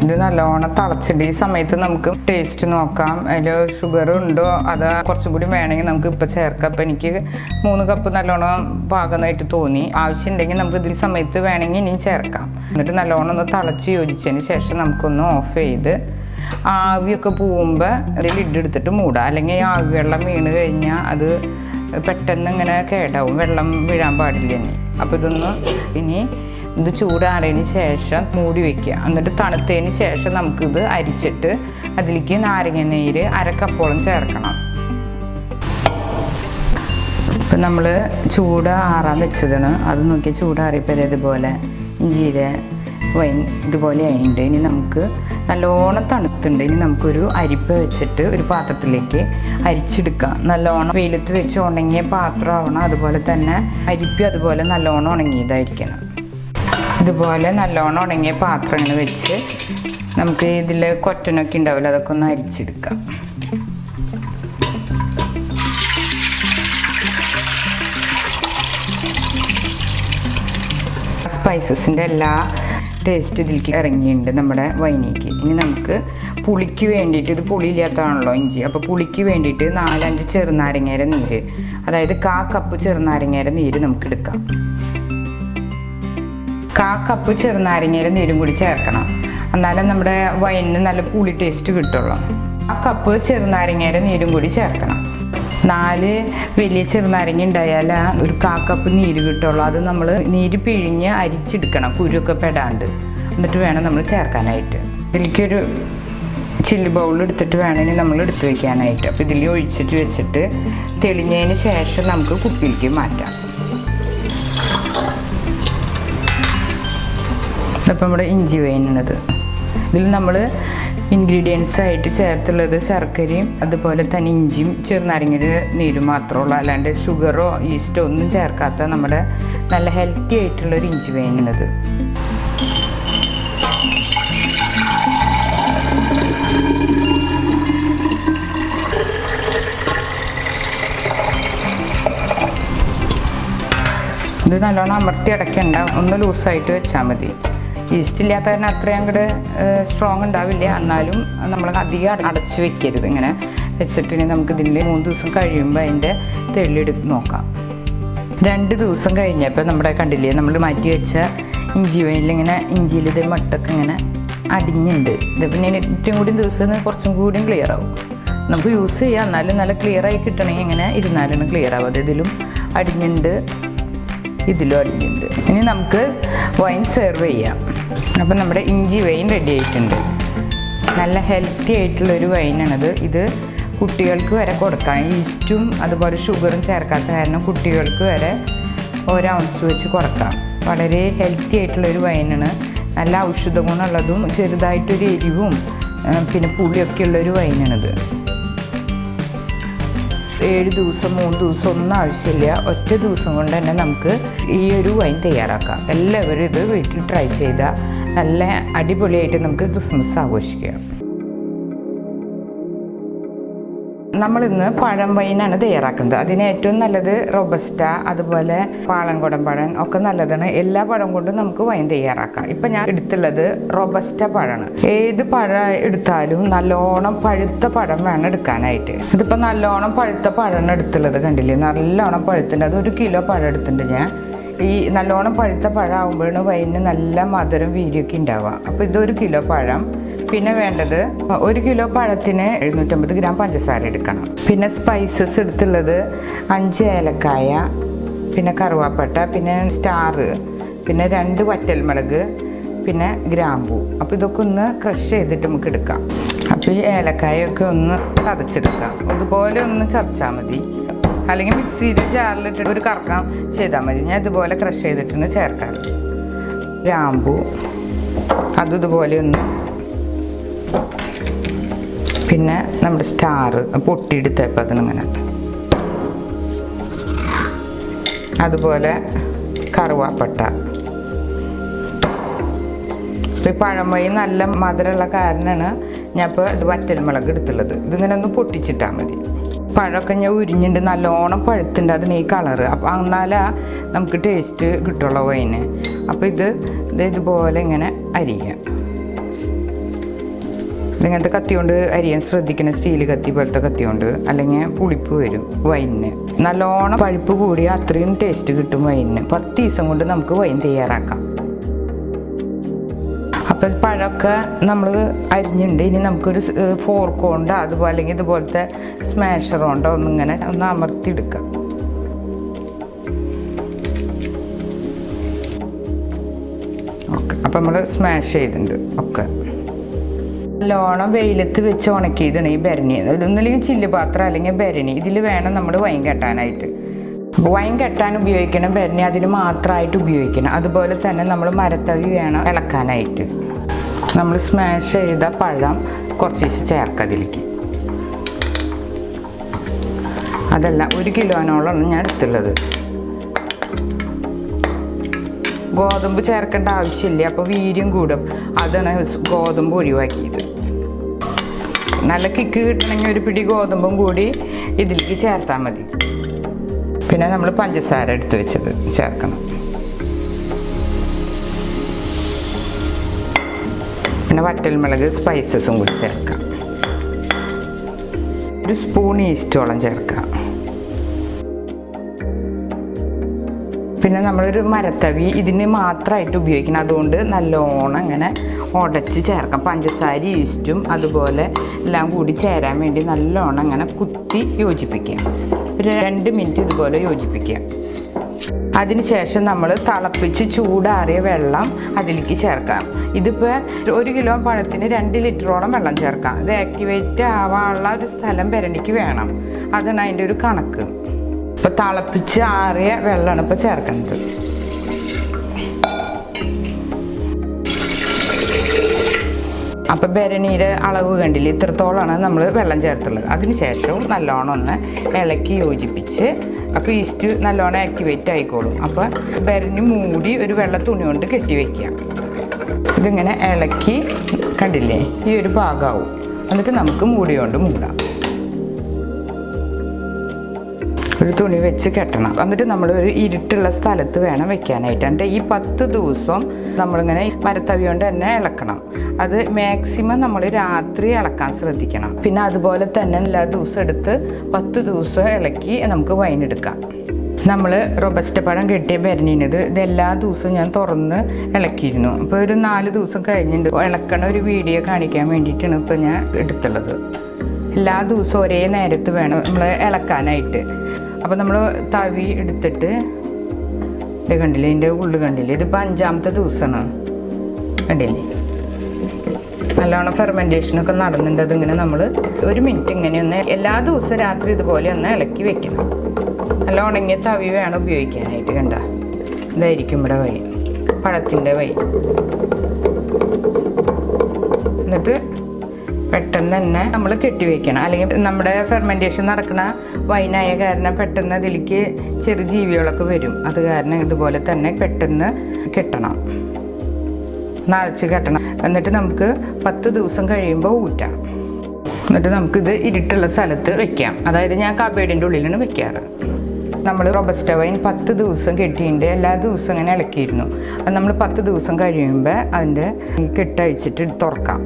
ഇത് നല്ലോണം തിളച്ചിട്ട് ഈ സമയത്ത് നമുക്ക് ടേസ്റ്റ് നോക്കാം. അതിൽ ഷുഗർ ഉണ്ടോ അത് കുറച്ചും കൂടി വേണമെങ്കിൽ നമുക്ക് ഇപ്പോൾ ചേർക്കാം. അപ്പോൾ എനിക്ക് 3 കപ്പ് നല്ലോണം പാകമായിട്ട് തോന്നി. ആവശ്യമുണ്ടെങ്കിൽ നമുക്ക് ഇതിൽ സമയത്ത് വേണമെങ്കിൽ ഇനിയും ചേർക്കാം. എന്നിട്ട് നല്ലോണം ഒന്ന് തിളച്ച് യോജിച്ചതിന് ശേഷം നമുക്കൊന്ന് ഓഫ് ചെയ്ത് ആവിയൊക്കെ പോകുമ്പോൾ അതിൽ ലിഡെടുത്തിട്ട് മൂടാം. അല്ലെങ്കിൽ ആവി വെള്ളം വീണ് കഴിഞ്ഞാൽ അത് പെട്ടെന്ന് ഇങ്ങനെ കേടാവും. വെള്ളം വീഴാൻ പാടില്ല ഇനി. അപ്പോൾ ഇത് ചൂടാറിയതിന് ശേഷം മൂടി വയ്ക്കുക. എന്നിട്ട് തണുത്തതിന് ശേഷം നമുക്കിത് അരിച്ചിട്ട് അതിലേക്ക് നാരങ്ങ നീര് 1/2 കപ്പോളം ചേർക്കണം. ഇപ്പം നമ്മൾ ചൂടാറാൻ വെച്ചതാണ്. അത് നോക്കി ചൂടാറിയപ്പോൾ ഇതുപോലെ ഇഞ്ചിയുടെ വൈൻ ഇതുപോലെ ആയിട്ടുണ്ട്. ഇനി നമുക്ക് നല്ലോണം തണുത്തുണ്ട്. ഇനി നമുക്കൊരു അരിപ്പ വെച്ചിട്ട് ഒരു പാത്രത്തിലേക്ക് അരിച്ചെടുക്കാം. നല്ലോണം വെയിലത്ത് വെച്ച് ഉണങ്ങിയ പാത്രമാവണം. അതുപോലെ തന്നെ അരിപ്പ അതുപോലെ നല്ലോണം ഉണങ്ങിയതായിരിക്കണം. ഇതുപോലെ നല്ലോണം ഉണങ്ങിയ പാത്രം ഇങ്ങനെ വെച്ച് നമുക്ക് ഇതിൽ കൊറ്റനൊക്കെ ഉണ്ടാവില്ല, അതൊക്കെ ഒന്ന് അരിച്ചെടുക്കാം. സ്പൈസസിൻ്റെ എല്ലാ ടേസ്റ്റ് ഇതിലേക്ക് ഇറങ്ങിയിട്ടുണ്ട് നമ്മുടെ വൈനിക്ക്. ഇനി നമുക്ക് പുളിക്ക് വേണ്ടിയിട്ട്, ഇത് പുളിയില്ലാത്തതാണല്ലോ ഇഞ്ചി, അപ്പോൾ പുളിക്ക് വേണ്ടിയിട്ട് 4-5 ചെറുനാരങ്ങയുടെ നീര്, അതായത് 1/4 കപ്പ് ചെറുനാരങ്ങയുടെ നീര് നമുക്ക് എടുക്കാം. 1/4 കപ്പ് ചെറുനാരങ്ങയുടെ നീരും കൂടി ചേർക്കണം, എന്നാലും നമ്മുടെ വൈനിന് നല്ല പുളി ടേസ്റ്റ് കിട്ടുള്ളൂ. 1/4 കപ്പ് ചെറുനാരങ്ങയുടെ നീരും കൂടി ചേർക്കണം. 4 വലിയ ചെറുനാരങ്ങ ഉണ്ടായാൽ ഒരു 1/4 കപ്പ് നീര് കിട്ടുള്ളൂ. അത് നമ്മൾ നീര് പിഴിഞ്ഞ് അരിച്ചെടുക്കണം, കുരുവൊക്കെ പെടാണ്ട്. എന്നിട്ട് വേണം നമ്മൾ ചേർക്കാനായിട്ട്. ഇതിലേക്കൊരു ചില്ലി ബൗൾ എടുത്തിട്ട് വേണമെങ്കിൽ നമ്മൾ എടുത്ത് വയ്ക്കാനായിട്ട്. അപ്പോൾ ഇതിൽ ഒഴിച്ചിട്ട് വെച്ചിട്ട് തെളിഞ്ഞതിന് ശേഷം നമുക്ക് കുപ്പിയിലേക്ക് മാറ്റാം. ഇപ്പം നമ്മുടെ ഇഞ്ചി വൈനുള്ളത്, ഇതിൽ നമ്മൾ ഇൻഗ്രീഡിയൻസ് ആയിട്ട് ചേർത്തുള്ളത് ശർക്കരയും അതുപോലെ തന്നെ ഇഞ്ചിയും ചെറുനാരങ്ങയുടെ നീരും മാത്രമുള്ളൂ. അല്ലാണ്ട് ഷുഗറോ ഈസ്റ്റോ ഒന്നും ചേർക്കാത്ത നമ്മുടെ നല്ല ഹെൽത്തി ആയിട്ടുള്ളൊരു ഇഞ്ചി വൈനുള്ളത്. ഇത് നല്ലോണം അമർത്തി അടയ്ക്കണ്ട, ഒന്ന് ലൂസായിട്ട് വെച്ചാൽ മതി. ഈസ്റ്റ് ഇല്ലാത്ത തന്നെ അത്രയും അങ്ങോട്ട് സ്ട്രോങ് ഉണ്ടാവില്ല, എന്നാലും നമ്മൾ അധികം അടച്ച് വെക്കരുത്. ഇങ്ങനെ വെച്ചിട്ട് നമുക്ക് ഇതിൽ 3 ദിവസം കഴിയുമ്പോൾ അതിൻ്റെ തെളിയെടുത്ത് നോക്കാം. 2 ദിവസം കഴിഞ്ഞപ്പോൾ നമ്മുടെ കണ്ടില്ലേ, നമ്മൾ മാറ്റി വെച്ച ഇഞ്ചി വൈനിൽ ഇങ്ങനെ ഇഞ്ചിയിൽ ഇത് മട്ടൊക്കെ ഇങ്ങനെ അടിഞ്ഞുണ്ട്. ഇത് പിന്നെ ഏറ്റവും കൂടി ദിവസം കുറച്ചും കൂടിയും ക്ലിയർ ആവും. നമുക്ക് യൂസ് ചെയ്യാം, എന്നാലും നല്ല ക്ലിയറായി കിട്ടണമെങ്കിൽ ഇങ്ങനെ ഇരുന്നാലാണ് ക്ലിയർ ആവും. അത് ഇതിലും അടിഞ്ഞുണ്ട്, ഇതിലും അടിഞ്ഞുണ്ട്. ഇനി നമുക്ക് വൈൻ സെർവ് ചെയ്യാം. അപ്പം നമ്മുടെ ഇഞ്ചി വൈൻ റെഡി ആയിട്ടുണ്ട്. നല്ല ഹെൽത്തി ആയിട്ടുള്ളൊരു വൈനാണിത്. ഇത് കുട്ടികൾക്ക് വരെ കൊടുക്കാം. ഈസ്റ്റും അതുപോലെ ഷുഗറും ചേർക്കാത്ത കാരണം കുട്ടികൾക്ക് വരെ 1 ഔൺസ് വെച്ച് കൊടുക്കാം. വളരെ ഹെൽത്തി ആയിട്ടുള്ളൊരു വൈനാണ്. നല്ല ഔഷധ ഗുണമുള്ളതും ചെറുതായിട്ടൊരു എരിവും പിന്നെ പുളിയൊക്കെ ഉള്ളൊരു വൈനാണിത്. 7 ദിവസം 3 ദിവസം ഒന്നും ആവശ്യമില്ല, ഒറ്റ ദിവസം കൊണ്ട് തന്നെ നമുക്ക് ഈ ഒരു വൈൻ തയ്യാറാക്കാം. എല്ലാവരും ഇത് വീട്ടിൽ ട്രൈ ചെയ്താൽ നല്ല അടിപൊളിയായിട്ട് നമുക്ക് ക്രിസ്മസ് ആഘോഷിക്കാം. നമ്മളിന്ന് പഴം വൈനാണ് തയ്യാറാക്കുന്നത്. അതിന് ഏറ്റവും നല്ലത് റോബസ്റ്റ, അതുപോലെ പാളംകുടം പഴം ഒക്കെ നല്ലതാണ്. എല്ലാ പഴം കൊണ്ടും നമുക്ക് വൈൻ തയ്യാറാക്കാം. ഇപ്പം ഞാൻ എടുത്തുള്ളത് റോബസ്റ്റ പഴമാണ്. ഏത് പഴം എടുത്താലും നല്ലോണം പഴുത്ത പഴം വേണം എടുക്കാനായിട്ട്. ഇതിപ്പോൾ നല്ലോണം പഴുത്ത പഴമാണ് എടുത്തുള്ളത്, കണ്ടില്ലേ, നല്ലോണം പഴുത്തുണ്ട്. അത് 1 കിലോ പഴം എടുത്തിട്ടുണ്ട് ഞാൻ. ഈ നല്ലോണം പഴുത്ത പഴം ആകുമ്പോഴാണ് വൈനിന് നല്ല മധുരം വീര്യമൊക്കെ ഉണ്ടാവുക. അപ്പോൾ ഇത് 1 കിലോ പഴം. പിന്നെ വേണ്ടത് 1 കിലോ പഴത്തിന് 750 ഗ്രാം പഞ്ചസാര എടുക്കണം. പിന്നെ സ്പൈസസ് എടുത്തുള്ളത് 5 ഏലക്കായ, പിന്നെ കറുവാപ്പട്ട, പിന്നെ സ്റ്റാർ, പിന്നെ 2 വറ്റൽമുളക്, പിന്നെ ഗ്രാമ്പൂ. അപ്പോൾ ഇതൊക്കെ ഒന്ന് ക്രഷ് ചെയ്തിട്ട് നമുക്ക് എടുക്കാം. അപ്പോൾ ഈ ഏലക്കായൊക്കെ ഒന്ന് ചതച്ചെടുക്കാം. അതുപോലെ ഒന്ന് ചതച്ചാൽ മതി, അല്ലെങ്കിൽ മിക്സിയിൽ ജാറിലിട്ടിട്ട് ഒരു കറക്കം ചെയ്താൽ മതി. ഞാൻ ഇതുപോലെ ക്രഷ് ചെയ്തിട്ടാണ് ചേർക്കാറ്. ഗ്രാമ്പൂ അതും ഇതുപോലെ ഒന്ന്, പിന്നെ നമ്മുടെ സ്റ്റാർ പൊട്ടിയെടുത്തപ്പോൾ അതിനിങ്ങനെ, അതുപോലെ കറുവാപ്പട്ട. ഇപ്പോൾ പഴം വൈൻ നല്ല മധുരമുള്ള കാരണമാണ് ഞാൻ ഇപ്പോൾ വറ്റൽമുളക് എടുത്തുള്ളത്. ഇതിങ്ങനെ ഒന്ന് പൊട്ടിച്ചിട്ടാൽ മതി. പഴമൊക്കെ ഞാൻ ഉരിഞ്ഞിട്ട് നല്ലോണം പഴുത്തുണ്ട്, അതിന് ഈ കളറ്. അപ്പോൾ എന്നാലേ നമുക്ക് ടേസ്റ്റ് കിട്ടുള്ളൂ വൈന്. അപ്പോൾ ഇതുപോലെ ഇങ്ങനെ അരിയാം. ഇതിങ്ങനത്തെ കത്തി കൊണ്ട് അരിയാൻ ശ്രദ്ധിക്കണം, സ്റ്റീൽ കത്തി പോലത്തെ കത്തി കൊണ്ട്, അല്ലെങ്കിൽ പുളിപ്പ് വരും വൈനിന്. നല്ലോണം പഴുപ്പ് കൂടിയാൽ അത്രയും ടേസ്റ്റ് കിട്ടും വൈനിന്. 10 ദിവസം കൊണ്ട് നമുക്ക് വൈൻ തയ്യാറാക്കാം. അപ്പം പഴമൊക്കെ നമ്മൾ അരിഞ്ഞിട്ടുണ്ട്. ഇനി നമുക്കൊരു ഫോർക്ക് കൊണ്ടോ അതുപോലെ അല്ലെങ്കിൽ ഇതുപോലത്തെ സ്മാഷർ കൊണ്ടോ ഒന്നിങ്ങനെ ഒന്ന് അമർത്തിയെടുക്കാം. ഓക്കെ, അപ്പം നമ്മൾ സ്മാഷ് ചെയ്തിട്ടുണ്ട് ഒക്കെ. നല്ലോണം വെയിലത്ത് വെച്ച് ഉണക്കിയതാണ് ഈ ഭരണി. ഒന്നുമില്ലെങ്കിൽ ചില്ല് പാത്രം അല്ലെങ്കിൽ ഭരണി, ഇതിൽ വേണം നമ്മൾ വൈൻ കെട്ടാനായിട്ട്. വൈൻ കെട്ടാൻ ഉപയോഗിക്കണം ബെർണി അതിന് മാത്രമായിട്ട് ഉപയോഗിക്കണം. അതുപോലെ തന്നെ നമ്മൾ മരത്തവി വേണം ഇളക്കാനായിട്ട്. നമ്മൾ സ്മാഷ് ചെയ്ത പഴം കുറച്ച് ചേർക്കുക അതിലേക്ക്. അതല്ല 1 കിലോനോളമാണ് ഞാൻ എടുത്തുള്ളത്. ഗോതമ്പ് ചേർക്കേണ്ട ആവശ്യമില്ല, അപ്പോൾ വീര്യം കൂടും. അതാണ് ഗോതമ്പ് ഒഴിവാക്കിയത്. നല്ല കിക്ക് കിട്ടണമെങ്കിൽ ഒരു പിടി ഗോതമ്പും കൂടി ഇതിലേക്ക് ചേർത്താൽ മതി. പിന്നെ നമ്മൾ പഞ്ചസാര എടുത്ത് വെച്ചത് ചേർക്കണം. പിന്നെ വറ്റൽമുളക് സ്പൈസസും കൂടി ചേർക്കാം. 1 സ്പൂൺ ഈസ്റ്റോളം ചേർക്കാം. പിന്നെ നമ്മളൊരു മരത്തവി ഇതിന് മാത്രമായിട്ട് ഉപയോഗിക്കണം. അതുകൊണ്ട് നല്ലോണം ഇങ്ങനെ ഉടച്ച് ചേർക്കാം. പഞ്ചസാര ഈസ്റ്റും അതുപോലെ എല്ലാം കൂടി ചേരാൻ വേണ്ടി നല്ലോണം ഇങ്ങനെ കുത്തി യോജിപ്പിക്കാം. ഒരു 2 മിനിറ്റ് ഇതുപോലെ യോജിപ്പിക്കുക. അതിനുശേഷം നമ്മൾ തിളപ്പിച്ച് ചൂടാറിയ വെള്ളം അതിലേക്ക് ചേർക്കാം. ഇതിപ്പോൾ 1 കിലോ പഴത്തിന് 2 ലിറ്ററോളം വെള്ളം ചേർക്കാം. ഇത് ആക്ടിവേറ്റ് ആവാനുള്ള ഒരു സ്ഥലം ബെർണിക്ക് വേണം. അതാണ് അതിൻ്റെ ഒരു കണക്ക്. ഇപ്പോൾ തിളപ്പിച്ച് ആറിയ വെള്ളമാണ് ഇപ്പോൾ ചേർക്കുന്നത്. അപ്പോൾ ബെർണിയുടെ അളവ് കണ്ടില്ല, ഇത്രത്തോളമാണ് നമ്മൾ വെള്ളം ചേർത്തുള്ളത്. അതിനുശേഷവും നല്ലോണം ഒന്ന് ഇളക്കി യോജിപ്പിച്ച്, അപ്പോൾ ഈസ്റ്റ് നല്ലോണം ആക്ടിവേറ്റ് ആയിക്കോളും. അപ്പോൾ ബെർണി മൂടി ഒരു വെള്ള തുണി കൊണ്ട് കെട്ടി വയ്ക്കുക. ഇതിങ്ങനെ ഇളക്കി കണ്ടില്ലേ, ഈ ഒരു ഭാഗമാവും. എന്നിട്ട് നമുക്ക് മൂടി കൊണ്ട് മൂടാം. ഒരു തുണി വെച്ച് കെട്ടണം. എന്നിട്ട് നമ്മൾ ഒരു ഇരുട്ടുള്ള സ്ഥലത്ത് വേണം വെക്കാനായിട്ട്. എന്നിട്ട് ഈ 10 ദിവസം നമ്മളിങ്ങനെ മരത്തവി കൊണ്ട് തന്നെ ഇളക്കണം. അത് മാക്സിമം നമ്മൾ രാത്രി ഇളക്കാൻ ശ്രദ്ധിക്കണം. പിന്നെ അതുപോലെ തന്നെ എല്ലാ ദിവസവും എടുത്ത് 10 ദിവസം ഇളക്കി നമുക്ക് വൈൻ എടുക്കാം. നമ്മൾ റോബസ്റ്റ പഴം കെട്ടിയ ബെർണിനത് ഇത് എല്ലാ ദിവസവും ഞാൻ തുറന്ന് ഇളക്കിയിരുന്നു. അപ്പോൾ ഒരു 4 ദിവസം കഴിഞ്ഞിട്ട് ഇളക്കണ ഒരു വീഡിയോ കാണിക്കാൻ വേണ്ടിയിട്ടാണ് ഇപ്പോൾ ഞാൻ എടുത്തുള്ളത്. എല്ലാ ദിവസവും ഒരേ നേരത്ത് വേണം നമ്മൾ ഇളക്കാനായിട്ട്. അപ്പോൾ നമ്മൾ തവി എടുത്തിട്ട് ഇത് കണ്ടില്ലേ, ഇതിൻ്റെ ഉള്ളു കണ്ടില്ലേ, ഇതിപ്പോൾ 5-ാമത്തെ ദിവസമാണ്. കണ്ടില്ലേ, നല്ലോണം ഫെർമെൻറ്റേഷനൊക്കെ നടന്നിട്ടുണ്ട്. അതിങ്ങനെ നമ്മൾ 1 മിനിറ്റ് ഇങ്ങനെയൊന്ന് എല്ലാ ദിവസവും രാത്രി ഇതുപോലെ ഒന്ന് ഇളക്കി വെക്കണം. നല്ല ഉണങ്ങിയ തവി വേണം ഉപയോഗിക്കാനായിട്ട്. കണ്ട, ഇതായിരിക്കും ഇവിടെ വഴി, പഴത്തിൻ്റെ വഴി. എന്നിട്ട് പെട്ടെന്ന് തന്നെ നമ്മൾ കെട്ടിവെക്കണം. അല്ലെങ്കിൽ നമ്മുടെ ഫെർമെൻറ്റേഷൻ നടക്കുന്ന വൈനായ കാരണം പെട്ടെന്ന് അതിലേക്ക് ചെറു ജീവികളൊക്കെ വരും. അത് കാരണം ഇതുപോലെ തന്നെ പെട്ടെന്ന് കെട്ടണം, നിറച്ച് കെട്ടണം. എന്നിട്ട് നമുക്ക് 10 ദിവസം കഴിയുമ്പോൾ ഊറ്റാം. എന്നിട്ട് നമുക്കിത് ഇരുട്ടുള്ള സ്ഥലത്ത് വെക്കാം. അതായത് ഞാൻ കബേഡിൻ്റെ ഉള്ളിലാണ് വെക്കാറ്. നമ്മൾ റോബസ്റ്റ വൈൻ 10 ദിവസം കെട്ടിയിട്ട് എല്ലാ ദിവസവും ഇങ്ങനെ ഇളക്കിയിരുന്നു. അത് നമ്മൾ 10 ദിവസം കഴിയുമ്പോൾ അതിൻ്റെ കെട്ടഴിച്ചിട്ട് തുറക്കാം.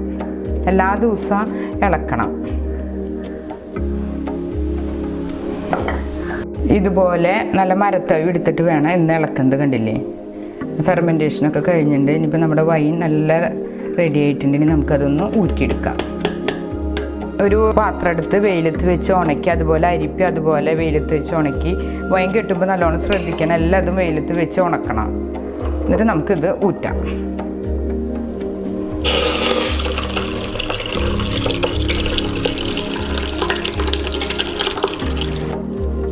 എല്ലാ ദിവസവും ഇളക്കണം. ഇതുപോലെ നല്ല മരത്തവി എടുത്തിട്ട് വേണം ഇന്ന് ഇളക്കുന്നത്. കണ്ടില്ലേ, ഫെർമെൻറ്റേഷനൊക്കെ കഴിഞ്ഞിട്ടുണ്ട്. ഇനിയിപ്പോൾ നമ്മുടെ വൈൻ നല്ല റെഡി ആയിട്ടുണ്ടെങ്കിൽ നമുക്കതൊന്ന് ഊറ്റിയെടുക്കാം. ഒരു പാത്രം എടുത്ത് വെയിലത്ത് വെച്ച് ഉണക്കി, അതുപോലെ അരിപ്പി അതുപോലെ വെയിലത്ത് വെച്ച് ഉണക്കി. വൈൻ കെട്ടുമ്പോൾ നല്ലോണം ശ്രദ്ധിക്കണം, എല്ലാതും വെയിലത്ത് വെച്ച് ഉണക്കണം. എന്നിട്ട് നമുക്കിത് ഊറ്റാം.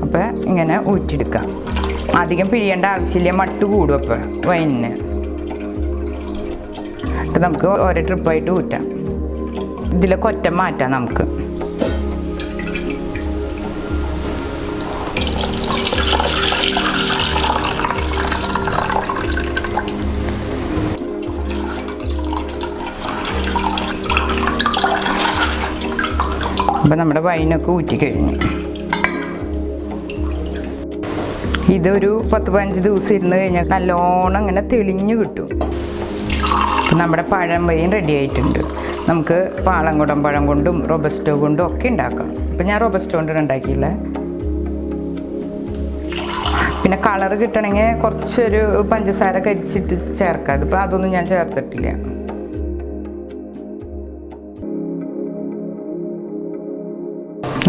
അപ്പോൾ ഇങ്ങനെ ഊറ്റിയെടുക്കാം. അധികം പിഴിയേണ്ട ആവശ്യമില്ല, മട്ട് കൂടും അപ്പോൾ വൈനിന്. അപ്പോൾ നമുക്ക് ഓരോ ട്രിപ്പായിട്ട് ഊറ്റാം. ഇതിലെ കൊറ്റം മാറ്റാം നമുക്ക്. അപ്പം നമ്മുടെ വൈനൊക്കെ ഊറ്റിക്കഴിഞ്ഞു. ഇതൊരു 10-15 ദിവസം ഇരുന്ന് കഴിഞ്ഞാൽ നല്ലോണം ഇങ്ങനെ തെളിഞ്ഞു കിട്ടും. നമ്മുടെ പഴം വൈൻ റെഡി ആയിട്ടുണ്ട്. നമുക്ക് പാളംകുടം പഴം കൊണ്ടും റോബസ്റ്റോ കൊണ്ടും ഒക്കെ ഉണ്ടാക്കാം. ഇപ്പം ഞാൻ റോബസ്റ്റോ കൊണ്ടാണ് ഉണ്ടാക്കിയില്ല. പിന്നെ കളർ കിട്ടണമെങ്കിൽ കുറച്ചൊരു പഞ്ചസാര കരിച്ചിട്ട് ചേർക്കാം. അതിപ്പോൾ അതൊന്നും ഞാൻ ചേർത്തിട്ടില്ല.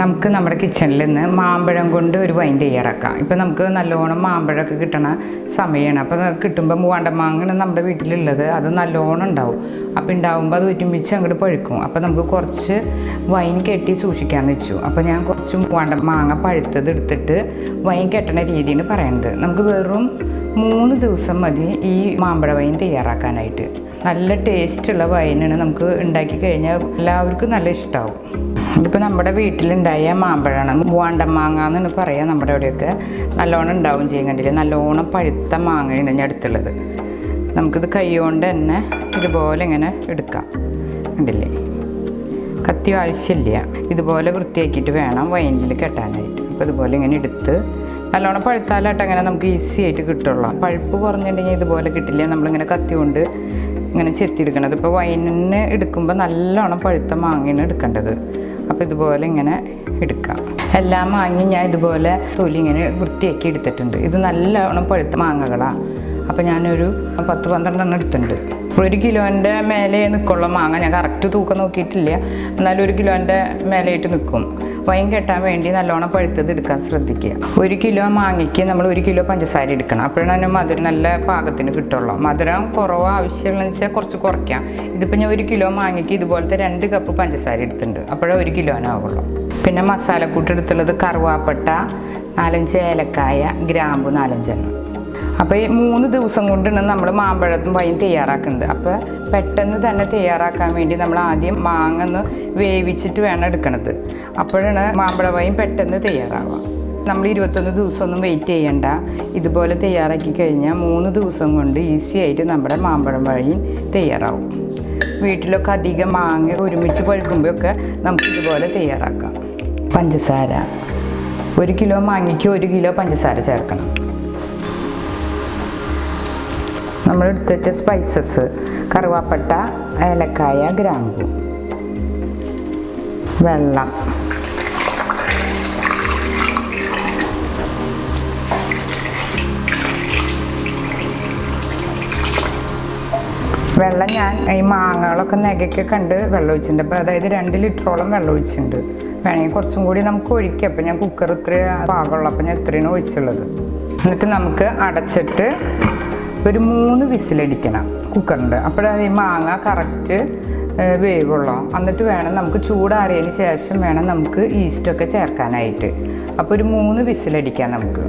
നമുക്ക് നമ്മുടെ കിച്ചണിൽ നിന്ന് മാമ്പഴം കൊണ്ട് ഒരു വൈൻ തയ്യാറാക്കാം. ഇപ്പം നമുക്ക് നല്ലോണം മാമ്പഴമൊക്കെ കിട്ടണ സമയമാണ്. അപ്പോൾ കിട്ടുമ്പോൾ മൂവാണ്ടമാങ്ങയാണ് നമ്മുടെ വീട്ടിലുള്ളത്. അത് നല്ലോണം ഉണ്ടാവും. അപ്പോൾ ഉണ്ടാവുമ്പോൾ അത് ഒരുമിച്ച് അങ്ങോട്ട് പഴുക്കും. അപ്പോൾ നമുക്ക് കുറച്ച് വൈൻ കെട്ടി സൂക്ഷിക്കാമെന്ന് വെച്ചു. അപ്പോൾ ഞാൻ കുറച്ച് മൂവാണ്ടമാങ്ങ പഴുത്തത് എടുത്തിട്ട് വൈൻ കെട്ടണ രീതിയാണ് പറയുന്നത്. നമുക്ക് വെറും 3 ദിവസം മതി ഈ മാമ്പഴ വൈൻ തയ്യാറാക്കാനായിട്ട്. നല്ല ടേസ്റ്റുള്ള വൈനാണ്. നമുക്ക് ഉണ്ടാക്കി കഴിഞ്ഞാൽ എല്ലാവർക്കും നല്ല ഇഷ്ടമാവും. ഇതിപ്പോൾ നമ്മുടെ വീട്ടിലുണ്ടായ മാമ്പഴമാണ്. മൂവാണ്ടമാങ്ങ എന്നാണ് പറയുക നമ്മുടെ അവിടെയൊക്കെ. നല്ലോണം ഉണ്ടാവും ചെയ്യും. കണ്ടില്ലേ, നല്ലോണം പഴുത്ത മാങ്ങയാണ് ഞാൻ അടുത്തുള്ളത്. നമുക്കിത് കൈ കൊണ്ട് തന്നെ ഇതുപോലെ ഇങ്ങനെ എടുക്കാം. കണ്ടില്ലേ, കത്തി ആവശ്യമില്ല. ഇതുപോലെ വൃത്തിയാക്കിയിട്ട് വേണം വൈനിൽ കെട്ടാനായിട്ട്. അപ്പോൾ ഇതുപോലെ ഇങ്ങനെ എടുത്ത് നല്ലോണം പഴുത്താലായിട്ട് അങ്ങനെ നമുക്ക് ഈസി ആയിട്ട് കിട്ടുള്ളൂ. പഴുപ്പ് കുറഞ്ഞിട്ടുണ്ടെങ്കിൽ ഇതുപോലെ കിട്ടില്ല. നമ്മളിങ്ങനെ കത്തി കൊണ്ട് ഇങ്ങനെ ചെത്തിയെടുക്കണത്. ഇപ്പോൾ വൈനിന് എടുക്കുമ്പോൾ നല്ലോണം പഴുത്ത മാങ്ങയാണ് എടുക്കേണ്ടത്. അപ്പോൾ ഇതുപോലെ ഇങ്ങനെ എടുക്കാം. എല്ലാ മാങ്ങയും ഞാൻ ഇതുപോലെ തൊലി ഇങ്ങനെ വൃത്തിയാക്കി എടുത്തിട്ടുണ്ട്. ഇത് നല്ലോണം പഴുത്ത മാങ്ങകളാണ്. അപ്പോൾ ഞാനൊരു 10-12 എടുത്തിട്ടുണ്ട്. 1 കിലോൻ്റെ മേലെ നിൽക്കുള്ള മാങ്ങ. ഞാൻ കറക്റ്റ് തൂക്കം നോക്കിയിട്ടില്ല, എന്നാലും 1 കിലോൻ്റെ മേലെയായിട്ട് നിൽക്കും. വൈൻ കെട്ടാൻ വേണ്ടി നല്ലോണം പഴുത്തത് എടുക്കാൻ ശ്രദ്ധിക്കുക. 1 കിലോ മാങ്ങയ്ക്ക് നമ്മൾ 1 കിലോ പഞ്ചസാര എടുക്കണം. അപ്പോഴാണ് മധുരം നല്ല പാകത്തിന് കിട്ടുള്ളൂ. മധുരം കുറവ് ആവശ്യമുള്ളതെന്ന് വെച്ചാൽ കുറച്ച് കുറയ്ക്കാം. ഇതിപ്പോൾ ഞാൻ 1 കിലോ മാങ്ങയ്ക്ക് ഇതുപോലത്തെ 2 കപ്പ് പഞ്ചസാര എടുത്തിട്ടുണ്ട്. അപ്പോഴേ 1 കിലോനാവുള്ളൂ. പിന്നെ മസാലക്കൂട്ട് എടുത്തുള്ളത് കറുവാപ്പട്ട, 4-5 ഏലക്കായ, ഗ്രാമ്പു 4-5 എണ്ണം. അപ്പോൾ ഈ 3 ദിവസം കൊണ്ടാണ് നമ്മൾ മാമ്പഴത്തും വൈൻ തയ്യാറാക്കുന്നത്. അപ്പോൾ പെട്ടെന്ന് തന്നെ തയ്യാറാക്കാൻ വേണ്ടി നമ്മൾ ആദ്യം മാങ്ങ ഒന്ന് വേവിച്ചിട്ട് വേണം എടുക്കണത്. അപ്പോഴാണ് മാമ്പഴ വൈൻ പെട്ടെന്ന് തയ്യാറാവുക. നമ്മൾ 21 ദിവസമൊന്നും വെയിറ്റ് ചെയ്യണ്ട. ഇതുപോലെ തയ്യാറാക്കി കഴിഞ്ഞാൽ 3 ദിവസം കൊണ്ട് ഈസി ആയിട്ട് നമ്മുടെ മാമ്പഴം വൈൻ തയ്യാറാവും. വീട്ടിലൊക്കെ അധികം മാങ്ങ ഒരുമിച്ച് പഴുക്കുമ്പോഴൊക്കെ നമുക്കിതുപോലെ തയ്യാറാക്കാം. പഞ്ചസാര 1 കിലോ മാങ്ങയ്ക്ക് 1 കിലോ പഞ്ചസാര ചേർക്കണം. നമ്മൾ എടുത്ത് വെച്ച സ്പൈസസ് കറുവാപ്പട്ട, ഏലക്കായ, ഗ്രാമ്പു, വെള്ളം, ഞാൻ ഈ മാങ്ങകളൊക്കെ നെകയൊക്കെ കണ്ട് വെള്ളം ഒഴിച്ചിട്ടുണ്ട്. അപ്പോൾ അതായത് 2 ലിറ്ററോളം വെള്ളം ഒഴിച്ചിട്ടുണ്ട്. വേണമെങ്കിൽ കുറച്ചും കൂടി നമുക്ക് ഒഴിക്കാം. അപ്പോൾ ഞാൻ കുക്കർ ഇത്ര പാകമുള്ളൂ. അപ്പോൾ ഞാൻ ഇത്രയാണ് ഒഴിച്ചുള്ളത്. എന്നിട്ട് നമുക്ക് അടച്ചിട്ട് ഒരു 3 വിസിലടിക്കണം കുക്കറിൻ്റെ. അപ്പോഴത് ഈ മാങ്ങ കറക്റ്റ് വേവുള്ളൂ. എന്നിട്ട് വേണം നമുക്ക് ചൂടാറിയതിന് ശേഷം വേണം നമുക്ക് ഈസ്റ്റൊക്കെ ചേർക്കാനായിട്ട്. അപ്പോൾ ഒരു 3 വിസിലടിക്കാം നമുക്ക്.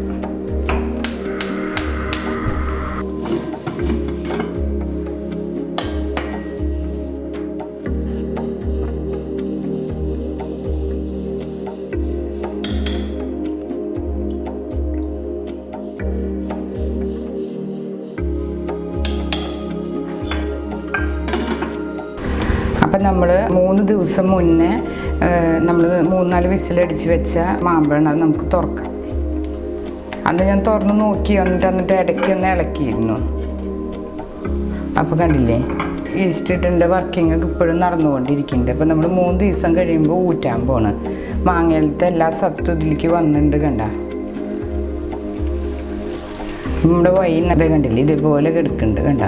അപ്പം നമ്മൾ 3 ദിവസം മുന്നേ നമ്മൾ 3-4 വിസിലടിച്ച് വെച്ച മാമ്പഴം അത് നമുക്ക് തുറക്കാം. അന്ന് ഞാൻ തുറന്ന് നോക്കി എന്നിട്ട് ഇടയ്ക്ക് ഒന്ന് ഇളക്കിയിരുന്നു. അപ്പോൾ കണ്ടില്ലേ, ഈസ്റ്റിൻ്റെ വർക്കിംഗ് ഒക്കെ ഇപ്പോഴും നടന്നുകൊണ്ടിരിക്കുന്നുണ്ട്. അപ്പോൾ നമ്മൾ 3 ദിവസം കഴിയുമ്പോൾ ഊറ്റാൻ പോണ്. മാങ്ങയിലത്തെ എല്ലാ സത്തും ഇതിലേക്ക് വന്നിട്ടുണ്ട്. കണ്ട, നമ്മുടെ വൈൻ അത് കണ്ടില്ലേ, ഇതേപോലെ കിടക്കുന്നുണ്ട്. കണ്ട,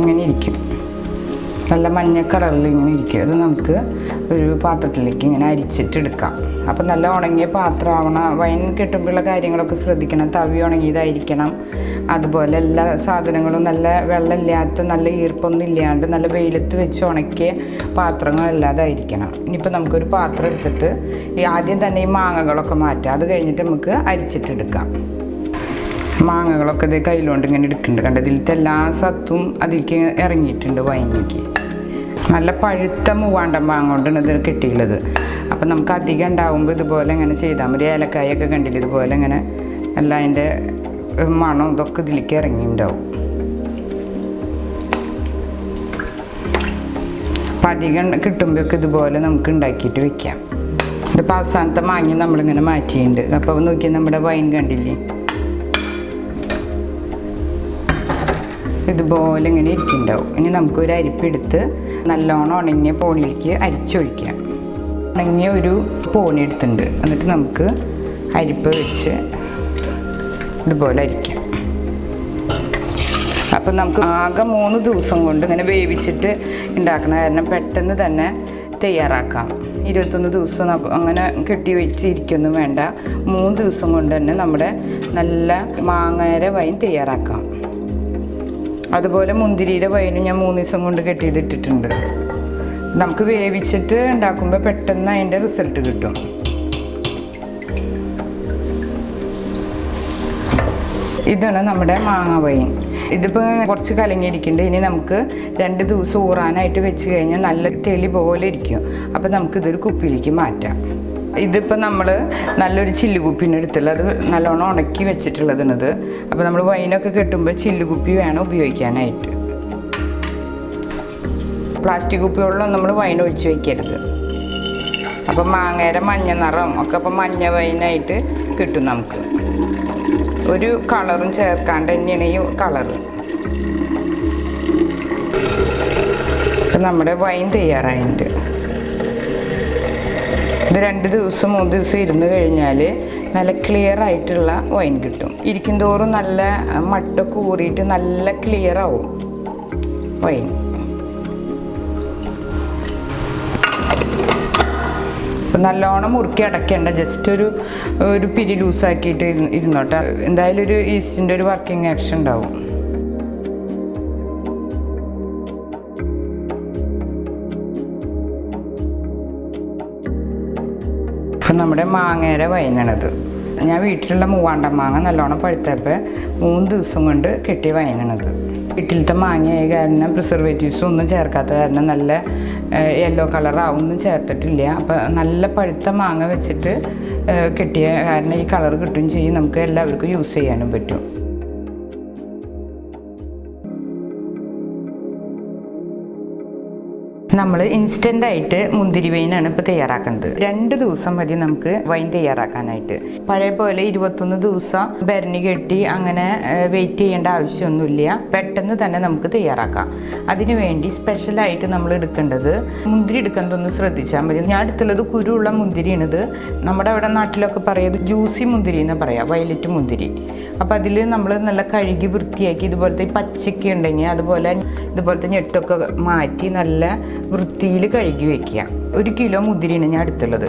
ഇങ്ങനെ ഇരിക്കും. നല്ല മഞ്ഞ കളറിൽ ഇങ്ങനെ ഇരിക്കും. അത് നമുക്ക് ഒരു പാത്രത്തിലേക്ക് ഇങ്ങനെ അരിച്ചിട്ടെടുക്കാം. അപ്പം നല്ല ഉണങ്ങിയ പാത്രമാവണം. വൈൻ കിട്ടുമ്പോഴുള്ള കാര്യങ്ങളൊക്കെ ശ്രദ്ധിക്കണം. തവി ഉണങ്ങിയതായിരിക്കണം. അതുപോലെ എല്ലാ സാധനങ്ങളും നല്ല വെള്ളമില്ലാത്ത, നല്ല ഈർപ്പൊന്നും ഇല്ലാണ്ട് നല്ല വെയിലത്ത് വെച്ച് ഉണക്കിയ പാത്രങ്ങളല്ലാതായിരിക്കണം. ഇനിയിപ്പോൾ നമുക്കൊരു പാത്രം എടുത്തിട്ട് ആദ്യം തന്നെ ഈ മാങ്ങകളൊക്കെ മാറ്റാം. അത് കഴിഞ്ഞിട്ട് നമുക്ക് അരിച്ചിട്ടെടുക്കാം. മാങ്ങകളൊക്കെ ഇത് കയ്യിലുകൊണ്ട് ഇങ്ങനെ എടുക്കുന്നുണ്ട്. കണ്ട, ഇതിലത്തെ എല്ലാ സത്തും അതിലേക്ക് ഇറങ്ങിയിട്ടുണ്ട് വൈനിക്ക്. നല്ല പഴുത്ത മൂവാണ്ടൻ മാങ്ങ കൊണ്ടാണ് ഇത് കിട്ടിയുള്ളത്. അപ്പം നമുക്ക് അധികം ഉണ്ടാകുമ്പോൾ ഇതുപോലെ ഇങ്ങനെ ചെയ്താൽ മതി. ഏലക്കായൊക്കെ കണ്ടില്ല, ഇതുപോലെ ഇങ്ങനെ എല്ലാം അതിൻ്റെ മണം ഇതൊക്കെ ഇതിലേക്ക് ഇറങ്ങിയിട്ടുണ്ടാവും. അപ്പം അധികം കിട്ടുമ്പോഴൊക്കെ ഇതുപോലെ നമുക്ക് ഉണ്ടാക്കിയിട്ട് വെക്കാം. ഇതിപ്പോൾ അവസാനത്തെ മാങ്ങ നമ്മളിങ്ങനെ മാറ്റിയിട്ടുണ്ട്. അപ്പോൾ നോക്കി നമ്മുടെ വൈൻ കണ്ടില്ലേ, ഇതുപോലെ ഇങ്ങനെ ഇരിക്കുന്നുണ്ടാവും. ഇനി നമുക്കൊരു അരിപ്പെടുത്ത് നല്ലോണം ഉണങ്ങിയ പോണിയിലേക്ക് അരിച്ചൊഴിക്കാം. ഉണങ്ങിയ ഒരു പോണി എടുത്തിട്ടുണ്ട്. എന്നിട്ട് നമുക്ക് അരിപ്പ് വെച്ച് ഇതുപോലെ അരിക്കാം. അപ്പം നമുക്ക് ആകെ 3 ദിവസം കൊണ്ട് ഇങ്ങനെ വേവിച്ചിട്ട് ഉണ്ടാക്കണ കാരണം പെട്ടെന്ന് തന്നെ തയ്യാറാക്കാം. 21 ദിവസം അങ്ങനെ കെട്ടി വെച്ചിരിക്കൊന്നും വേണ്ട. 3 ദിവസം കൊണ്ട് തന്നെ നമ്മുടെ നല്ല മാങ്ങയുടെ വൈൻ തയ്യാറാക്കാം. അതുപോലെ മുന്തിരിയുടെ വൈനും ഞാൻ 3 ദിവസം കൊണ്ട് കെട്ടി ചെയ്തിട്ടിട്ടുണ്ട്. നമുക്ക് വേവിച്ചിട്ട് ഉണ്ടാക്കുമ്പോൾ പെട്ടെന്ന് അതിൻ്റെ റിസൾട്ട് കിട്ടും. ഇതാണ് നമ്മുടെ മാങ്ങ വൈൻ. ഇതിപ്പോൾ കുറച്ച് കലങ്ങിയിരിക്കുന്നുണ്ട്. ഇനി നമുക്ക് 2 ദിവസം ഊറാനായിട്ട് വെച്ച് കഴിഞ്ഞാൽ നല്ല തെളി പോലെ ഇരിക്കും. അപ്പോൾ നമുക്കിതൊരു കുപ്പിയിലേക്ക് മാറ്റാം. ഇതിപ്പോൾ നമ്മൾ നല്ലൊരു ചില്ലുകുപ്പിന് എടുത്തുള്ളത്, നല്ലോണം ഉണക്കി വെച്ചിട്ടുള്ളതാണിത്. അപ്പോൾ നമ്മൾ വൈനൊക്കെ കെട്ടുമ്പോൾ ചില്ലുകുപ്പി വേണം ഉപയോഗിക്കാനായിട്ട്. പ്ലാസ്റ്റിക് കുപ്പികളിലൊന്നും നമ്മൾ വൈൻ ഒഴിച്ച് വയ്ക്കരുത്. അപ്പം മാങ്ങയുടെ മഞ്ഞ നിറം ഒക്കെ അപ്പം മഞ്ഞ വൈനായിട്ട് കിട്ടും. നമുക്ക് ഒരു കളറും ചേർക്കാണ്ട് തന്നെയാണ് ഈ കളറ്. അപ്പം നമ്മുടെ വൈൻ തയ്യാറായിട്ട് ഇത് 2 ദിവസം 3 ദിവസം ഇരുന്ന് കഴിഞ്ഞാൽ നല്ല ക്ലിയർ ആയിട്ടുള്ള വൈൻ കിട്ടും. ഇരിക്കും തോറും നല്ല മട്ടൊക്കെ ഊറിയിട്ട് നല്ല ക്ലിയർ ആവും വൈൻ. നല്ലോണം മുറുക്കി അടയ്ക്കേണ്ട, ജസ്റ്റ് ഒരു പിരി ലൂസാക്കിയിട്ട് ഇരുന്നോട്ടെ. എന്തായാലും ഒരു ഈസ്റ്റിൻ്റെ ഒരു വർക്കിംഗ് ആക്ഷൻ ഉണ്ടാവും. ഇപ്പം നമ്മുടെ മാങ്ങയുടെ വൈനാണിത്. ഞാൻ വീട്ടിലുള്ള മൂവാണ്ടൻ മാങ്ങ നല്ലോണം പഴുത്തപ്പോൾ 3 ദിവസം കൊണ്ട് കെട്ടിയ വൈനാണിത്. വീട്ടിലത്തെ മാങ്ങയായ കാരണം പ്രിസർവേറ്റീവ്സും ഒന്നും ചേർക്കാത്ത കാരണം നല്ല യെല്ലോ കളറാവും, ഒന്നും ചേർത്തിട്ടില്ല. അപ്പോൾ നല്ല പഴുത്ത മാങ്ങ വെച്ചിട്ട് കെട്ടിയ കാരണം ഈ കളർ കിട്ടുകയും ചെയ്യും. നമുക്ക് എല്ലാവർക്കും യൂസ് ചെയ്യാനും പറ്റും. നമ്മൾ ഇൻസ്റ്റൻ്റായിട്ട് മുന്തിരി വൈനാണ് ഇപ്പോൾ തയ്യാറാക്കുന്നത്. 2 ദിവസം മതി നമുക്ക് വൈൻ തയ്യാറാക്കാനായിട്ട്. പഴയ പോലെ 21 ദിവസം ഭരണി കെട്ടി അങ്ങനെ വെയിറ്റ് ചെയ്യേണ്ട ആവശ്യമൊന്നുമില്ല. പെട്ടെന്ന് തന്നെ നമുക്ക് തയ്യാറാക്കാം. അതിനു വേണ്ടി സ്പെഷ്യലായിട്ട് നമ്മൾ എടുക്കേണ്ടത് മുന്തിരി എടുക്കുന്നതൊന്ന് ശ്രദ്ധിച്ചാൽ മതി. ഞാൻ എടുത്തുള്ളത് കുരുള്ള മുന്തിരിയാണിത്. നമ്മുടെ അവിടെ നാട്ടിലൊക്കെ പറയുന്നത് ജ്യൂസി മുന്തിരി എന്ന് പറയാം, വയലറ്റ് മുന്തിരി. അപ്പോൾ അതിൽ നമ്മൾ നല്ല കഴുകി വൃത്തിയാക്കി ഇതുപോലത്തെ പച്ചയ്ക്ക് ഉണ്ടെങ്കിൽ ഇതുപോലത്തെ ഞെട്ടൊക്കെ മാറ്റി നല്ല വൃത്തിയിൽ കഴുകി വെക്കുക. 1 കിലോ മുന്തിരിയാണ് ഞാൻ എടുത്തുള്ളത്.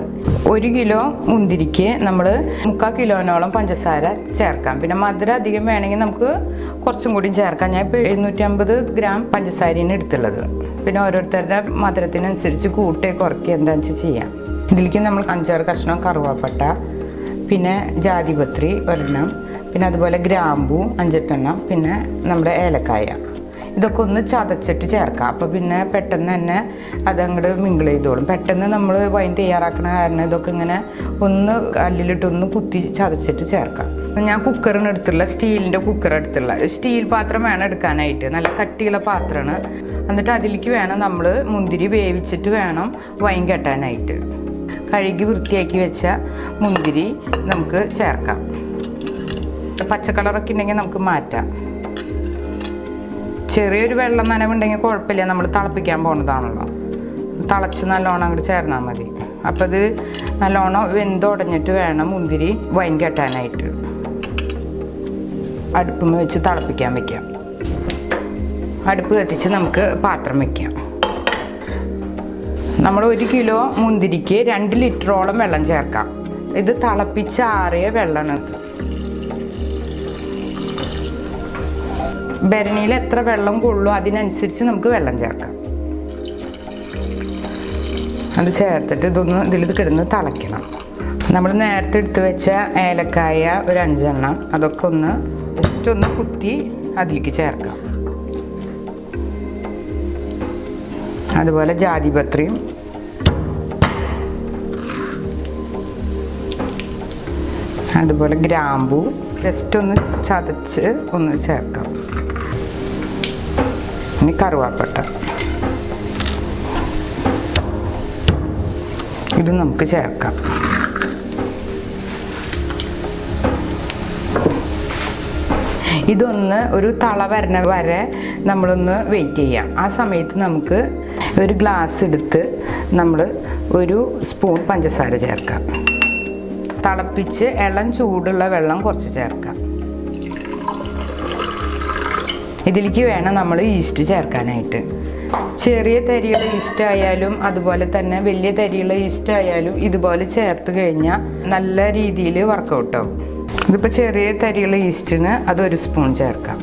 1 കിലോ മുന്തിരിക്ക് നമ്മൾ 3/4 കിലോനോളം പഞ്ചസാര ചേർക്കാം. പിന്നെ മധുരം അധികം വേണമെങ്കിൽ നമുക്ക് കുറച്ചും കൂടി ചേർക്കാം. ഞാൻ ഇപ്പോൾ 750 ഗ്രാം പഞ്ചസാരയാണ് എടുത്തുള്ളത്. പിന്നെ ഓരോരുത്തരുടെ മധുരത്തിനനുസരിച്ച് കൂട്ടുകയോ കുറയ്ക്കുകയോ എന്താണെന്ന് വെച്ചാൽ ചെയ്യാം. ഇതിലേക്ക് നമ്മൾ 5-6 കഷ്ണം കറുവാപ്പട്ട, പിന്നെ ജാതിപത്രി ഒരെണ്ണം, പിന്നെ അതുപോലെ ഗ്രാമ്പൂ 5-8 എണ്ണം, പിന്നെ നമ്മുടെ ഏലക്കായ, ഇതൊക്കെ ഒന്ന് ചതച്ചിട്ട് ചേർക്കാം. അപ്പോൾ പിന്നെ പെട്ടെന്ന് തന്നെ അതങ്ങോട്ട് മിങ്കിൾ ചെയ്തോളും. പെട്ടെന്ന് നമ്മൾ വൈൻ തയ്യാറാക്കണ കാരണം ഇതൊക്കെ ഇങ്ങനെ ഒന്ന് കല്ലിലിട്ടൊന്ന് കുത്തി ചതച്ചിട്ട് ചേർക്കാം. ഞാൻ കുക്കറിന് എടുത്തുള്ള സ്റ്റീലിൻ്റെ കുക്കർ എടുത്തുള്ള സ്റ്റീൽ പാത്രം വേണം എടുക്കാനായിട്ട്. നല്ല കട്ടിയുള്ള പാത്രമാണ്. എന്നിട്ട് അതിലേക്ക് വേണം നമ്മൾ മുന്തിരി വേവിച്ചിട്ട് വേണം വൈൻ കെട്ടാനായിട്ട്. കഴുകി വൃത്തിയാക്കി വെച്ച മുന്തിരി നമുക്ക് ചേർക്കാം. പച്ചക്കളറൊക്കെ ഉണ്ടെങ്കിൽ നമുക്ക് മാറ്റാം. ചെറിയൊരു വെള്ളം നനവുണ്ടെങ്കിൽ കുഴപ്പമില്ല, നമ്മൾ തിളപ്പിക്കാൻ പോകുന്നതാണല്ലോ. തിളച്ച് നല്ലോണം അങ്ങോട്ട് ചേർന്നാൽ മതി. അപ്പോൾ ഇത് നല്ലോണം വെന്തുടഞ്ഞിട്ട് വേണം മുന്തിരി വൈൻ കെട്ടാനായിട്ട്. അടുപ്പുമ്മ വെച്ച് തിളപ്പിക്കാൻ വയ്ക്കാം. അടുപ്പ് കത്തിച്ച് നമുക്ക് പാത്രം വയ്ക്കാം. നമ്മൾ 1 കിലോ മുന്തിരിക്ക് 2 ലിറ്ററോളം വെള്ളം ചേർക്കാം. ഇത് തിളപ്പിച്ച് ആറിയ വെള്ളമാണ്. ഭരണിയിൽ എത്ര വെള്ളം കൊള്ളും അതിനനുസരിച്ച് നമുക്ക് വെള്ളം ചേർക്കാം. അത് ചേർത്തിട്ട് ഇതിൽ കിടന്ന് തിളയ്ക്കണം. നമ്മൾ നേരത്തെ എടുത്ത് വെച്ച ഏലക്കായ ഒരു 5 എണ്ണം അതൊക്കെ ജസ്റ്റ് ഒന്ന് കുത്തി അതിലേക്ക് ചേർക്കാം. അതുപോലെ ജാതിപത്രിയും, അതുപോലെ ഗ്രാമ്പൂ ജസ്റ്റ് ഒന്ന് ചതച്ച് ഒന്ന് ചേർക്കാം. ഇനി കറുവാപ്പട്ട ഇത് നമുക്ക് ചേർക്കാം. ഇതൊന്ന് ഒരു തള വരണ വരെ നമ്മളൊന്ന് വെയിറ്റ് ചെയ്യാം. ആ സമയത്ത് നമുക്ക് ഒരു ഗ്ലാസ് എടുത്ത് നമ്മൾ 1 സ്പൂൺ പഞ്ചസാര ചേർക്കാം. തിളപ്പിച്ച് ഇളം ചൂടുള്ള വെള്ളം കുറച്ച് ചേർക്കാം. ഇതിലേക്ക് വേണം നമ്മൾ ഈസ്റ്റ് ചേർക്കാനായിട്ട്. ചെറിയ തരിയുള്ള ഈസ്റ്റ് ആയാലും അതുപോലെ തന്നെ വലിയ തരിയുള്ള ഈസ്റ്റ് ആയാലും ഇതുപോലെ ചേർത്ത് കഴിഞ്ഞാൽ നല്ല രീതിയിൽ വർക്കൗട്ട് ആവും. ഇതിപ്പോൾ ചെറിയ തരിയുള്ള ഈസ്റ്റിന് അത് 1 സ്പൂൺ ചേർക്കാം.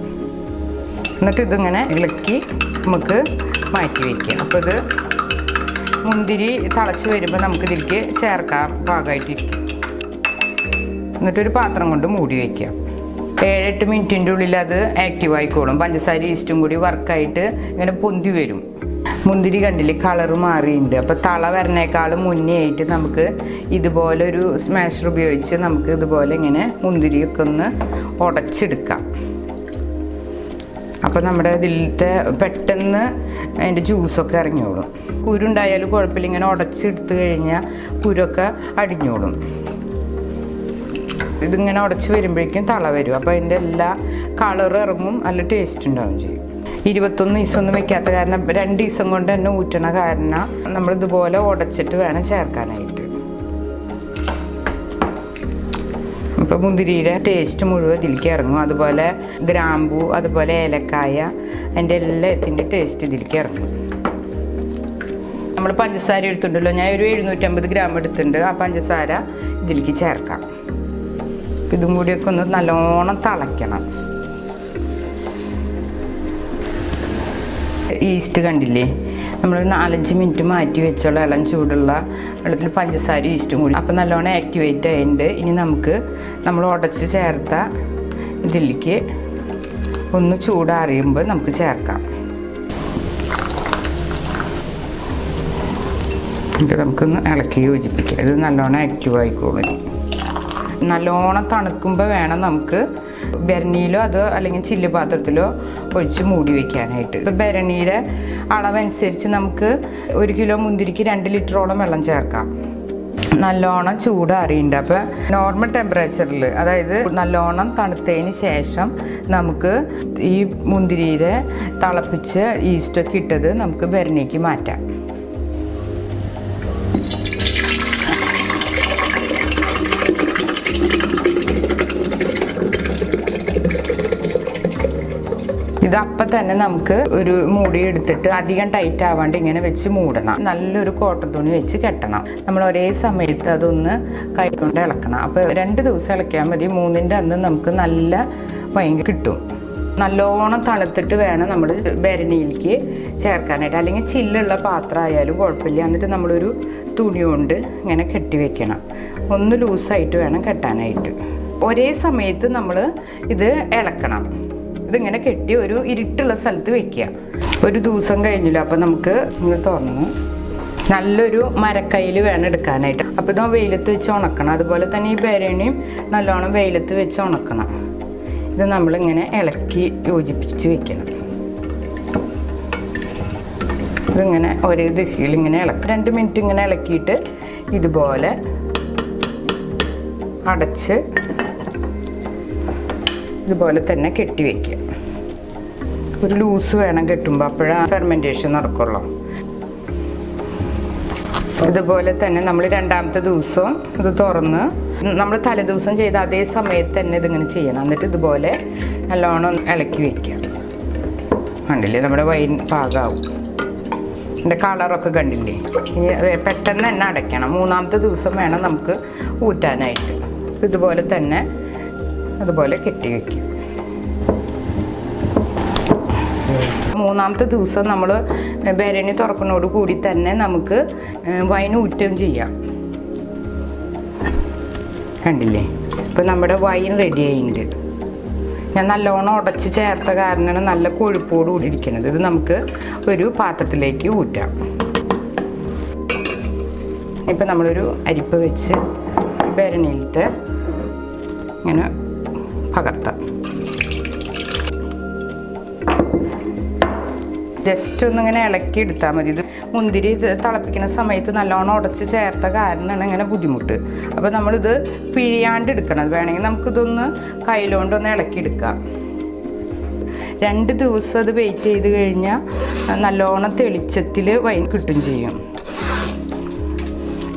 എന്നിട്ട് ഇതിങ്ങനെ ഇളക്കി നമുക്ക് മാറ്റി വയ്ക്കാം. അപ്പോൾ ഇത് മുന്തിരി തിളച്ച് വരുമ്പോൾ നമുക്ക് ഇതിലേക്ക് ചേർക്കാൻ പാകമായിട്ടിരിക്കും. എന്നിട്ടൊരു പാത്രം കൊണ്ട് മൂടി വയ്ക്കാം. 7-8 മിനിറ്റിൻ്റെ ഉള്ളിൽ അത് ആക്റ്റീവ് ആയിക്കോളും. പഞ്ചസാര ഈസ്റ്റും കൂടി വർക്കായിട്ട് ഇങ്ങനെ പൊന്തി വരും. മുന്തിരി കണ്ടില്ലേ കളറ് മാറിയിട്ടുണ്ട്. അപ്പോൾ തള വരണേക്കാളും മുന്നേ ആയിട്ട് നമുക്ക് ഇതുപോലെ ഒരു സ്മാഷർ ഉപയോഗിച്ച് നമുക്ക് ഇതുപോലെ ഇങ്ങനെ മുന്തിരിയൊക്കെ ഒന്ന് ഉടച്ചെടുക്കാം. അപ്പോൾ നമ്മുടെ ഇതിലത്തെ പെട്ടെന്ന് അതിൻ്റെ ജ്യൂസൊക്കെ ഇറങ്ങിയോളും. കുരുണ്ടായാലും കുഴപ്പമില്ല, ഇങ്ങനെ ഉടച്ചെടുത്ത് കഴിഞ്ഞാൽ കുരൊക്കെ അടിഞ്ഞോളും. ഇതിങ്ങനെ ഉടച്ച് വരുമ്പോഴേക്കും തള വരും. അപ്പോൾ അതിൻ്റെ എല്ലാ കളറും ഇറങ്ങും, നല്ല ടേസ്റ്റ് ഉണ്ടാവും ചെയ്യും. 21 ദിവസമൊന്നും വെക്കാത്ത കാരണം 2 ദിവസം കൊണ്ട് തന്നെ ഊറ്റണ കാരണം നമ്മളിതുപോലെ ഉടച്ചിട്ട് വേണം ചേർക്കാനായിട്ട്. അപ്പോൾ മുന്തിരിയുടെ ടേസ്റ്റ് മുഴുവൻ ഇതിലേക്ക് ഇറങ്ങും. അതുപോലെ ഗ്രാമ്പൂ, അതുപോലെ ഏലക്കായ, അതിൻ്റെ എല്ലാത്തിൻ്റെ ടേസ്റ്റ് ഇതിലേക്ക് ഇറങ്ങും. നമ്മൾ പഞ്ചസാര എടുത്തിട്ടുണ്ടല്ലോ, ഞാൻ ഒരു 750 ഗ്രാം എടുത്തിട്ടുണ്ട്. ആ പഞ്ചസാര ഇതിലേക്ക് ചേർക്കാം. ഇതും കൂടിയൊക്കെ ഒന്ന് നല്ലോണം തിളയ്ക്കണം. ഈസ്റ്റ് കണ്ടില്ലേ, നമ്മളൊരു 4-5 മിനിറ്റ് മാറ്റി വെച്ചുള്ള ഇളം ചൂടുള്ള വെള്ളത്തിൽ പഞ്ചസാര ഈസ്റ്റും കൂടി അപ്പോൾ നല്ലോണം ആക്ടിവേറ്റ് ആയിട്ടുണ്ട്. ഇനി നമുക്ക് നമ്മൾ ഉടച്ച് ചേർത്ത ഇതിലേക്ക് ഒന്ന് ചൂടാറിയുമ്പോൾ നമുക്ക് ചേർക്കാം. എന്നിട്ട് നമുക്കൊന്ന് ഇളക്കി യോജിപ്പിക്കാം. ഇത് നല്ലോണം ആക്റ്റീവ് ആയിക്കോളും. നല്ലോണം തണുക്കുമ്പോൾ വേണം നമുക്ക് ഭരണിയിലോ അതോ അല്ലെങ്കിൽ ചില്ല് പാത്രത്തിലോ ഒഴിച്ച് മൂടി വയ്ക്കാനായിട്ട്. ഇപ്പോൾ ഭരണിയുടെ അളവനുസരിച്ച് നമുക്ക് 1 കിലോ മുന്തിരിക്ക് 2 ലിറ്ററോളം വെള്ളം ചേർക്കാം. നല്ലോണം ചൂടാറിയുണ്ട്. അപ്പോൾ നോർമൽ ടെമ്പറേച്ചറിൽ, അതായത് നല്ലോണം തണുത്തതിന് ശേഷം നമുക്ക് ഈ മുന്തിരിയുടെ തിളപ്പിച്ച് ഈസ്റ്റൊക്കെ ഇട്ടത് നമുക്ക് ഭരണിക്ക് മാറ്റാം. ഇത് അപ്പം തന്നെ നമുക്ക് ഒരു മൂടി എടുത്തിട്ട് അധികം ടൈറ്റ് ആവാണ്ട് ഇങ്ങനെ വെച്ച് മൂടണം. നല്ലൊരു കോട്ടൺ തുണി വെച്ച് കെട്ടണം. നമ്മൾ ഒരേ സമയത്ത് അതൊന്ന് കൈ കൊണ്ട് ഇളക്കണം. അപ്പോൾ 2 ദിവസം ഇളക്കിയാൽ മതി. 3ൻ്റെ അന്ന് നമുക്ക് നല്ല ഭയങ്കര കിട്ടും. നല്ലോണം തണുത്തിട്ട് വേണം നമ്മൾ ഭരണിയിലേക്ക് ചേർക്കാനായിട്ട്. അല്ലെങ്കിൽ ചില്ലുള്ള പാത്രം ആയാലും കുഴപ്പമില്ല. എന്നിട്ട് നമ്മളൊരു തുണി കൊണ്ട് ഇങ്ങനെ കെട്ടി വെക്കണം. ഒന്ന് ലൂസായിട്ട് വേണം കെട്ടാനായിട്ട്. ഒരേ സമയത്ത് നമ്മൾ ഇത് ഇളക്കണം. ഇതിങ്ങനെ കെട്ടി ഒരു ഇരുട്ടുള്ള സ്ഥലത്ത് വെക്കുക. ഒരു ദിവസം കഴിഞ്ഞില്ല. അപ്പോൾ നമുക്ക് ഇത് തുറന്ന് നല്ലൊരു മരക്കയിൽ വേണം എടുക്കാനായിട്ട്. അപ്പോൾ ഇത് വെയിലത്ത് വെച്ച് ഉണക്കണം. അതുപോലെ തന്നെ ഈ ഭരണിയും നല്ലോണം വെയിലത്ത് വെച്ച് ഉണക്കണം. ഇത് നമ്മളിങ്ങനെ ഇളക്കി യോജിപ്പിച്ച് വെക്കണം. ഇതിങ്ങനെ ഒരേ ദിശയിൽ ഇങ്ങനെ ഇളക്കി 2 മിനിറ്റ് ഇങ്ങനെ ഇളക്കിയിട്ട് ഇതുപോലെ അടച്ച് ഇതുപോലെ തന്നെ കെട്ടി വയ്ക്കുക. ഒരു ലൂസ് വേണം കെട്ടുമ്പോൾ, അപ്പോഴാണ് ഫെർമെൻറ്റേഷൻ നടക്കുള്ളൂ. ഇതുപോലെ തന്നെ നമ്മൾ 2ാമത്തെ ദിവസം ഇത് തുറന്ന് നമ്മൾ തലേദിവസം ചെയ്ത അതേ സമയത്ത് തന്നെ ഇതിങ്ങനെ ചെയ്യണം. എന്നിട്ട് ഇതുപോലെ നല്ലോണം ഇളക്കി വയ്ക്കുക. കണ്ടില്ലേ, നമ്മുടെ വൈൻ പാകമാവും. ഇതിൻ്റെ കളറൊക്കെ കണ്ടില്ലേ. പെട്ടെന്ന് തന്നെ അടയ്ക്കണം. 3ാമത്തെ ദിവസം വേണം നമുക്ക് ഊറ്റാനായിട്ട്. ഇതുപോലെ തന്നെ അതുപോലെ കെട്ടി വയ്ക്കും. 3ാമത്തെ ദിവസം നമ്മൾ ഭരണി തുറക്കുന്നതോട് കൂടി തന്നെ നമുക്ക് വൈൻ ഊറ്റുകയും ചെയ്യാം. കണ്ടില്ലേ, ഇപ്പം നമ്മുടെ വൈൻ റെഡി ആയിട്ടുണ്ട്. ഞാൻ നല്ലോണം ഉടച്ച് ചേർത്ത കാരണമാണ് നല്ല കൊഴുപ്പോട് കൂടി ഇരിക്കുന്നത്. ഇത് നമുക്ക് ഒരു പാത്രത്തിലേക്ക് ഊറ്റാം. ഇപ്പം നമ്മളൊരു അരിപ്പ വെച്ച് ഭരണിയിലത്തെ ഇങ്ങനെ പകർത്താം. ജസ്റ്റ് ഒന്നിങ്ങനെ ഇളക്കി എടുത്താൽ മതി. ഇത് മുന്തിരി തിളപ്പിക്കുന്ന സമയത്ത് നല്ലോണം ഉടച്ച് ചേർത്ത കാരണമാണ് ഇങ്ങനെ ബുദ്ധിമുട്ട്. അപ്പോൾ നമ്മളിത് പിഴിയാണ്ട് എടുക്കണം. വേണമെങ്കിൽ നമുക്കിതൊന്ന് കയ്യിലോണ്ടൊന്ന് ഇളക്കിയെടുക്കാം. 2 ദിവസം അത് വെയിറ്റ് ചെയ്ത് കഴിഞ്ഞാൽ നല്ലോണം തെളിച്ചത്തിൽ വൈൻ കിട്ടും ചെയ്യും.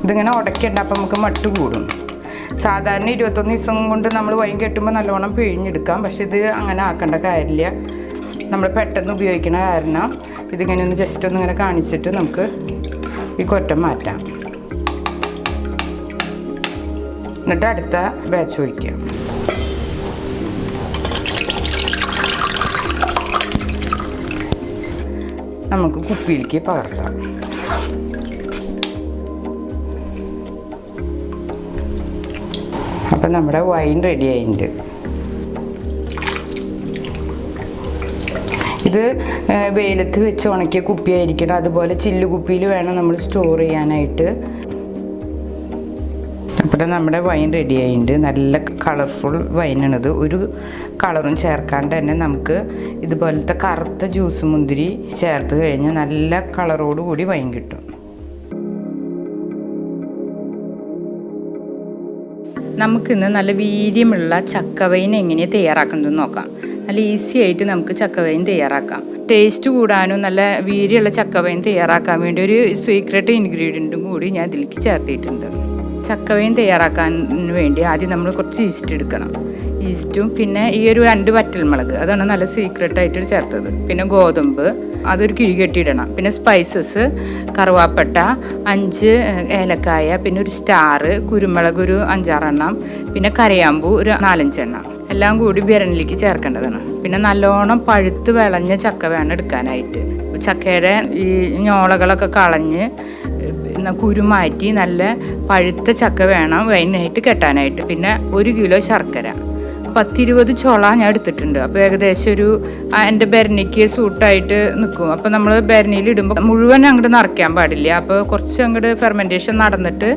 ഇതിങ്ങനെ ഉടക്കേണ്ട, അപ്പം നമുക്ക് മട്ട് കൂടും. സാധാരണ 21 ദിവസം കൊണ്ട് നമ്മൾ വൈൻ കെട്ടുമ്പോൾ നല്ലോണം പിഴിഞ്ഞെടുക്കാം. പക്ഷെ ഇത് അങ്ങനെ ആക്കേണ്ട കാര്യമില്ല. നമ്മൾ പെട്ടെന്ന് ഉപയോഗിക്കുന്ന കാരണം ഇതിങ്ങനെ ഒന്ന് ജസ്റ്റ് ഒന്ന് ഇങ്ങനെ കാണിച്ചിട്ട് നമുക്ക് ഈ കൊറ്റം മാറ്റാം. എന്നിട്ട് അടുത്ത ബാച്ച് ഒഴിക്കാം. നമുക്ക് കുപ്പിയിലേക്ക് പകർത്താം. അപ്പം നമ്മുടെ വൈൻ റെഡി ആയിട്ടുണ്ട്. ഇത് വെയിലത്ത് വെച്ച് ഉണക്കിയ കുപ്പിയായിരിക്കണം. അതുപോലെ ചില്ല് കുപ്പിയിൽ വേണം നമ്മൾ സ്റ്റോർ ചെയ്യാനായിട്ട്. അപ്പോൾ നമ്മുടെ വൈൻ റെഡി ആയിട്ടുണ്ട്. നല്ല കളർഫുൾ വൈനാണിത്. ഒരു കളറും ചേർക്കാണ്ട് തന്നെ നമുക്ക് ഇതുപോലത്തെ കറുത്ത ജ്യൂസ് മുന്തിരി ചേർത്ത് കഴിഞ്ഞാൽ നല്ല കളറോടുകൂടി വൈൻ കിട്ടും. നമുക്കിന്ന് നല്ല വീര്യമുള്ള ചക്കവൈൻ എങ്ങനെ തയ്യാറാക്കുന്നതെന്ന് നോക്കാം. നല്ല ഈസി ആയിട്ട് നമുക്ക് ചക്കവൈൻ തയ്യാറാക്കാം. ടേസ്റ്റ് കൂടാനും നല്ല വീര്യമുള്ള ചക്കവൈൻ തയ്യാറാക്കാൻ വേണ്ടി ഒരു സീക്രട്ട് ഇൻഗ്രീഡിയൻറ്റും കൂടി ഞാൻ ഇതിലേക്ക് ചേർത്തിട്ടുണ്ട്. ചക്കവൈൻ തയ്യാറാക്കാൻ വേണ്ടി ആദ്യം നമ്മൾ കുറച്ച് ഈസ്റ്റ് എടുക്കണം. ഈസ്റ്റും പിന്നെ ഈ ഒരു 2 വറ്റൽമുളക്, അതാണ് നല്ല സീക്രട്ടായിട്ട് ചേർത്തത്. പിന്നെ ഗോതമ്പ്, അതൊരു കിഴി കെട്ടിയിടണം. പിന്നെ സ്പൈസസ്, കറുവാപ്പട്ട, 5 ഏലക്കായ, പിന്നെ ഒരു സ്റ്റാർ, കുരുമുളക് ഒരു 5-6 എണ്ണം, പിന്നെ കരയാമ്പൂ ഒരു 4-5 എണ്ണം, എല്ലാം കൂടി ബിരണിലേക്ക് ചേർക്കേണ്ടതാണ്. പിന്നെ നല്ലോണം പഴുത്ത് വിളഞ്ഞ ചക്ക വേണം എടുക്കാനായിട്ട്. ചക്കയുടെ ഈ ഞോളകളൊക്കെ കളഞ്ഞ് കുരുമാറ്റി നല്ല പഴുത്ത ചക്ക വേണം വൈനായിട്ട് കെട്ടാനായിട്ട്. പിന്നെ 1 കിലോ ശർക്കര, 10-20 ചോള ഞാൻ എടുത്തിട്ടുണ്ട്. അപ്പോൾ ഏകദേശം ഒരു എൻ്റെ ബെർണിക്ക് സൂട്ടായിട്ട് നിൽക്കും. അപ്പോൾ നമ്മൾ ബെർണിയിൽ ഇടുമ്പോൾ മുഴുവൻ അങ്ങോട്ട് നിറയ്ക്കാൻ പാടില്ല. അപ്പോൾ കുറച്ച് അങ്ങോട്ട് ഫെർമെൻറ്റേഷൻ നടന്നിട്ട്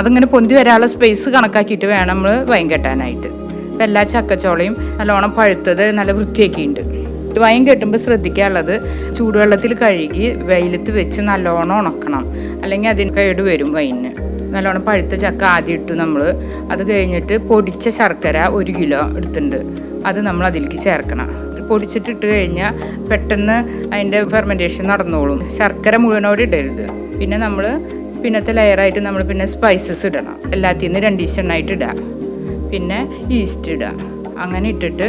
അതിങ്ങനെ പൊന്തി വരാനുള്ള സ്പേസ് കണക്കാക്കിയിട്ട് വേണം നമ്മൾ വൈൻ കെട്ടാനായിട്ട്. അപ്പോൾ എല്ലാ ചക്കച്ചോളയും നല്ലോണം പഴുത്തത് നല്ല വൃത്തിയാക്കിയിട്ടുണ്ട്. വൈൻ കെട്ടുമ്പോൾ ശ്രദ്ധിക്കാനുള്ളത് ചൂടുവെള്ളത്തിൽ കഴുകി വെയിലത്ത് വെച്ച് നല്ലോണം ഉണക്കണം, അല്ലെങ്കിൽ അതിന് കേട് വരും വൈനിന്. നല്ലോണം പഴുത്ത ചക്ക ആദ്യം ഇട്ടു നമ്മൾ. അത് കഴിഞ്ഞിട്ട് പൊടിച്ച ശർക്കര 1 കിലോ എടുത്തിട്ടുണ്ട്. അത് നമ്മൾ അതിലേക്ക് ചേർക്കണം. പൊടിച്ചിട്ടിട്ട് കഴിഞ്ഞാൽ പെട്ടെന്ന് അതിൻ്റെ ഫെർമെൻറ്റേഷൻ നടന്നോളും. ശർക്കര മുഴുവനോടെ ഇടരുത്. പിന്നെ നമ്മൾ പിന്നത്തെ ലെയറായിട്ട് നമ്മൾ പിന്നെ സ്പൈസസ് ഇടണം. എല്ലാത്തിൽ നിന്ന് 2 എണ്ണമായിട്ട് ഇടുക. പിന്നെ ഈസ്റ്റ് ഇടുക. അങ്ങനെ ഇട്ടിട്ട്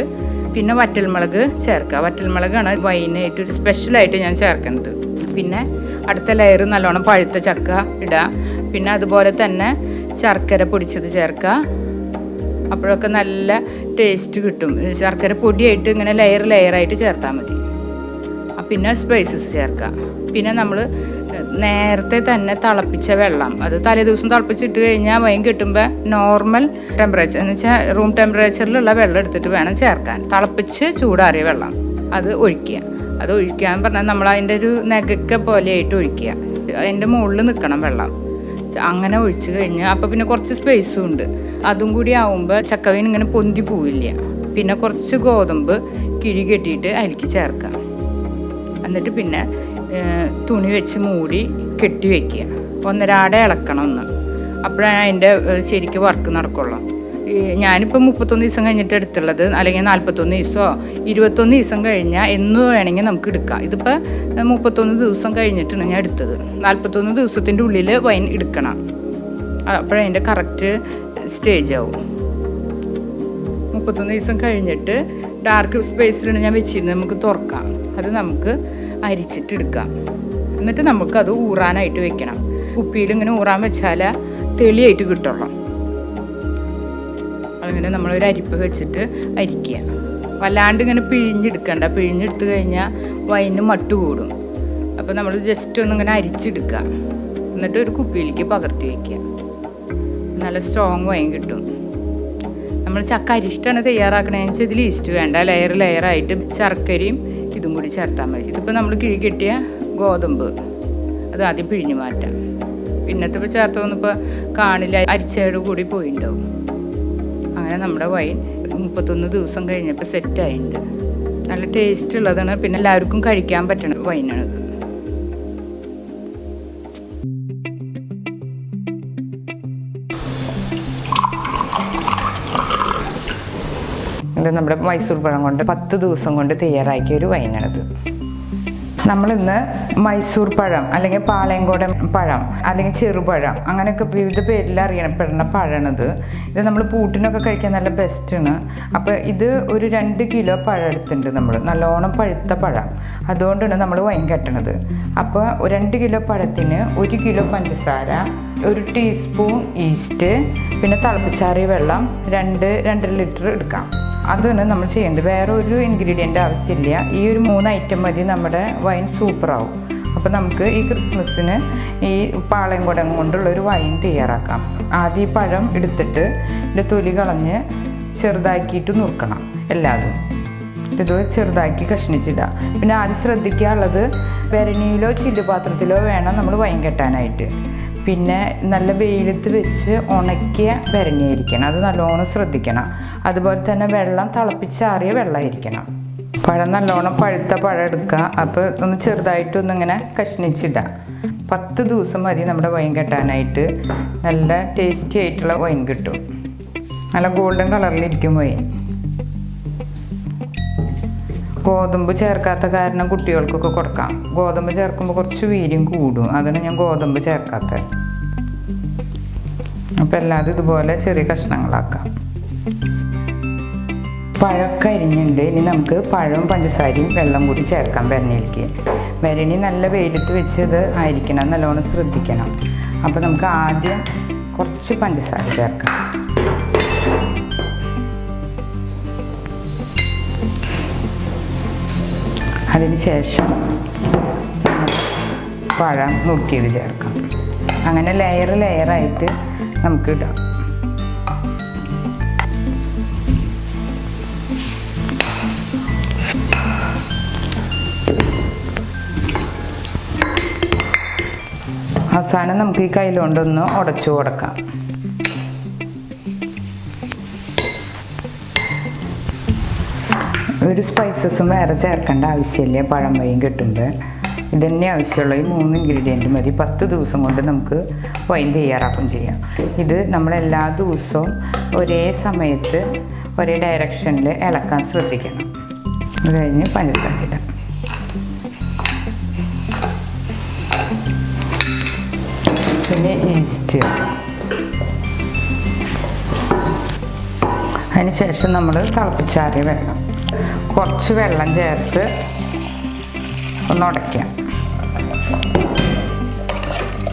പിന്നെ വറ്റൽമുളക് ചേർക്കുക. വറ്റൽമുളകാണ് വൈനായിട്ട് ഒരു സ്പെഷ്യലായിട്ട് ഞാൻ ചേർക്കുന്നത്. പിന്നെ അടുത്ത ലെയർ നല്ലോണം പഴുത്ത ചക്ക ഇടുക. പിന്നെ അതുപോലെ തന്നെ ശർക്കര പൊടിച്ചത് ചേർക്കുക. അപ്പോഴൊക്കെ നല്ല ടേസ്റ്റ് കിട്ടും. ശർക്കര പൊടിയായിട്ട് ഇങ്ങനെ ലെയറായിട്ട് ചേർത്താൽ മതി. പിന്നെ സ്പൈസസ് ചേർക്കുക. പിന്നെ നമ്മൾ നേരത്തെ തന്നെ തിളപ്പിച്ച വെള്ളം, അത് തലേ ദിവസം തിളപ്പിച്ചിട്ട് കഴിഞ്ഞാൽ വൈൻ കിട്ടുമ്പോൾ നോർമൽ ടെമ്പറേച്ചർ എന്ന് വെച്ചാൽ റൂം ടെമ്പറേച്ചറിലുള്ള വെള്ളം എടുത്തിട്ട് വേണം ചേർക്കാൻ. തിളപ്പിച്ച് ചൂടാറിയ വെള്ളം അത് ഒഴിക്കുക. അത് ഒഴിക്കാൻ പറഞ്ഞാൽ നമ്മൾ അതിൻ്റെ ഒരു നെകക്ക പോലെയായിട്ട് ഒഴിക്കുക. അതിൻ്റെ മുകളിൽ നിൽക്കണം വെള്ളം. അങ്ങനെ ഒഴിച്ച് കഴിഞ്ഞാൽ അപ്പോൾ പിന്നെ കുറച്ച് സ്പേസും ഉണ്ട്. അതും കൂടി ആവുമ്പോൾ ചക്കവൈൻ ഇങ്ങനെ പൊന്തി പോവില്ല. പിന്നെ കുറച്ച് ഗോതമ്പ് കിഴി കെട്ടിയിട്ട് അതിലേക്ക് ചേർക്കുക. എന്നിട്ട് പിന്നെ തുണി വെച്ച് മൂടി കെട്ടി വയ്ക്കുക. 1.5 ഇളക്കണം ഒന്ന്. അപ്പോഴാണ് അതിൻ്റെ ശരിക്കും വർക്ക് നടക്കുള്ളൂ. ഞാനിപ്പോൾ 31 ദിവസം കഴിഞ്ഞിട്ട് എടുത്തുള്ളത്, അല്ലെങ്കിൽ 41 ദിവസമോ 21 ദിവസം കഴിഞ്ഞാൽ എന്ന് വേണമെങ്കിൽ നമുക്ക് എടുക്കാം. ഇതിപ്പോൾ 31 ദിവസം കഴിഞ്ഞിട്ടാണ് ഞാൻ എടുത്തത്. 41 ദിവസത്തിൻ്റെ ഉള്ളിൽ വൈൻ എടുക്കണം. അപ്പോഴതിൻ്റെ കറക്റ്റ് സ്റ്റേജ് ആവും. 31 ദിവസം കഴിഞ്ഞിട്ട് ഡാർക്ക് സ്പേസിലാണ് ഞാൻ വെച്ചിരുന്നത്. നമുക്ക് തുറക്കാം. അത് നമുക്ക് അരിച്ചിട്ടെടുക്കാം. എന്നിട്ട് നമുക്കത് ഊറാനായിട്ട് വെക്കണം. കുപ്പിയിൽ ഇങ്ങനെ ഊറാൻ വെച്ചാൽ തെളിയായിട്ട് കിട്ടുള്ളൂ. അങ്ങനെ നമ്മളൊരു അരിപ്പ് വെച്ചിട്ട് അരിക്കുക. വല്ലാണ്ട് ഇങ്ങനെ പിഴിഞ്ഞെടുക്കണ്ട. പിഴിഞ്ഞെടുത്ത് കഴിഞ്ഞാൽ വൈന് മട്ട് കൂടും. അപ്പോൾ നമ്മൾ ജസ്റ്റ് ഒന്നിങ്ങനെ അരിച്ചെടുക്കുക. എന്നിട്ട് ഒരു കുപ്പിയിലേക്ക് പകർത്തി വയ്ക്കുക. നല്ല സ്ട്രോങ് വൈൻ കിട്ടും. നമ്മൾ ചക്ക അരിഷ്ടാണ് തയ്യാറാക്കണമെന്ന് വെച്ചാൽ ഇതിൽ ഈസ്റ്റ് വേണ്ട. ലെയറായിട്ട് ശർക്കരയും ഇതും കൂടി ചേർത്താൽ മതി. ഇതിപ്പോൾ നമ്മൾ കിഴി കെട്ടിയ ഗോതമ്പ് അത് ആദ്യം പിഴിഞ്ഞ് മാറ്റാം. പിന്നത്തെ ഇപ്പോൾ ചേർത്തൊന്നും ഇപ്പോൾ കാണില്ല, അരിച്ചയോട് കൂടി പോയിണ്ടാവും. അങ്ങനെ നമ്മുടെ വൈൻ 31 ദിവസം കഴിഞ്ഞപ്പോൾ സെറ്റായിട്ടുണ്ട്. നല്ല ടേസ്റ്റ് ഉള്ളതാണ്. പിന്നെ എല്ലാവർക്കും കഴിക്കാൻ പറ്റണ വൈനാണിത്. ഇത് നമ്മുടെ മൈസൂർ പഴം കൊണ്ട് 10 ദിവസം കൊണ്ട് തയ്യാറാക്കിയ ഒരു വൈനാണിത്. നമ്മളിന്ന് മൈസൂർ പഴം അല്ലെങ്കിൽ പാളയംകോടൻ പഴം അല്ലെങ്കിൽ ചെറുപഴം അങ്ങനെയൊക്കെ വിവിധ പേരിൽ അറിയപ്പെടുന്ന പഴമാണിത്. ഇത് നമ്മൾ പൂട്ടിനൊക്കെ കഴിക്കാൻ നല്ല ബെസ്റ്റാണ്. അപ്പോൾ ഇത് ഒരു 2 കിലോ പഴം എടുത്തിട്ടുണ്ട് നമ്മൾ. നല്ലോണം പഴുത്ത പഴം. അതുകൊണ്ടാണ് നമ്മൾ വൈൻ കെട്ടണത്. അപ്പോൾ 2 കിലോ പഴത്തിന് 1 കിലോ പഞ്ചസാര, 1 ടീസ്പൂൺ ഈസ്റ്റ്, പിന്നെ തിളപ്പിച്ചാറിയ വെള്ളം 2-2.5 ലിറ്റർ എടുക്കാം. അതാണ് നമ്മൾ ചെയ്യേണ്ടത്. വേറെ ഒരു ഇൻഗ്രീഡിയൻ്റ് ആവശ്യമില്ല. ഈ ഒരു 3 ഐറ്റം മതി നമ്മുടെ വൈൻ സൂപ്പറാവും. അപ്പോൾ നമുക്ക് ഈ ക്രിസ്മസിന് ഈ പാളയംകുടം കൊണ്ടുള്ളൊരു വൈൻ തയ്യാറാക്കാം. ആദ്യം ഈ പഴം എടുത്തിട്ട് ഇതിൻ്റെ തൊലി കളഞ്ഞ് ചെറുതാക്കിയിട്ട് നുറുക്കണം. എല്ലാതും ഇത് ചെറുതാക്കി കഷ്ണിച്ചിടുക. പിന്നെ ആദ്യം ശ്രദ്ധിക്കാനുള്ളത് ഭരണിയിലോ ചില്ലുപാത്രത്തിലോ വേണം നമ്മൾ വൈൻ കെട്ടാനായിട്ട്. പിന്നെ നല്ല വെയിലത്ത് വെച്ച് ഉണക്കിയ ഭരണിയായിരിക്കണം, അത് നല്ലോണം ശ്രദ്ധിക്കണം. അതുപോലെ തന്നെ വെള്ളം തിളപ്പിച്ചാറിയ വെള്ളമായിരിക്കണം. പഴം നല്ലോണം പഴുത്ത പഴം എടുക്കുക. അപ്പോൾ ഒന്ന് ചെറുതായിട്ടൊന്നിങ്ങനെ കഷ്ണിച്ചിടുക. 10 ദിവസം മതി നമ്മുടെ വൈൻ കെട്ടാനായിട്ട്. നല്ല ടേസ്റ്റി ആയിട്ടുള്ള വൈൻ കിട്ടും. നല്ല ഗോൾഡൻ കളറിലിരിക്കും വൈൻ. ഗോതമ്പ് ചേർക്കാത്ത കാരണം കുട്ടികൾക്കൊക്കെ കൊടുക്കാം. ഗോതമ്പ് ചേർക്കുമ്പോൾ കുറച്ച് വീര്യം കൂടും, അതാണ് ഞാൻ ഗോതമ്പ് ചേർക്കാത്തത്. അപ്പോൾ എല്ലാതും ഇതുപോലെ ചെറിയ കഷ്ണങ്ങളാക്കാം. പഴമൊക്കെ അരിഞ്ഞുണ്ട്. ഇനി നമുക്ക് പഴവും പഞ്ചസാരയും വെള്ളം കൂടി ചേർക്കാം ഭരണിയിലേക്ക്. ഭരണി നല്ല വെയിലത്ത് വെച്ച് ഇത് ആയിരിക്കണം, നല്ലോണം ശ്രദ്ധിക്കണം. അപ്പോൾ നമുക്ക് ആദ്യം കുറച്ച് പഞ്ചസാര ചേർക്കാം. അതിന് ശേഷം പഴം നുറുക്കിയത് ചേർക്കാം. അങ്ങനെ ലെയറായിട്ട് നമുക്ക് ഇടാം. അവസാനം നമുക്ക് ഈ കയ്യിലുകൊണ്ടൊന്ന് ഉടച്ചു കൊടുക്കാം. ഒരു സ്പൈസസും വേറെ ചേർക്കേണ്ട ആവശ്യമില്ല. പഴം വൈൻ കിട്ടുമ്പോൾ ഇതന്നെ ആവശ്യമുള്ള ഈ 3 ഇൻഗ്രീഡിയൻറ്റ് മതി. 10 ദിവസം കൊണ്ട് നമുക്ക് വൈൻ തയ്യാറാക്കുകയും ചെയ്യാം. ഇത് നമ്മളെല്ലാ ദിവസവും ഒരേ സമയത്ത് ഒരേ ഡയറക്ഷനിൽ ഇളക്കാൻ ശ്രദ്ധിക്കണം. അത് കഴിഞ്ഞ് പഞ്ചസാര ഇടാം. പിന്നെ ഈസ്റ്റ്. അതിന് ശേഷം നമ്മൾ തിളപ്പിച്ചാറിയ വെള്ളം, കുറച്ച് വെള്ളം ചേർത്ത് ഒന്ന് ഉടയ്ക്കാം.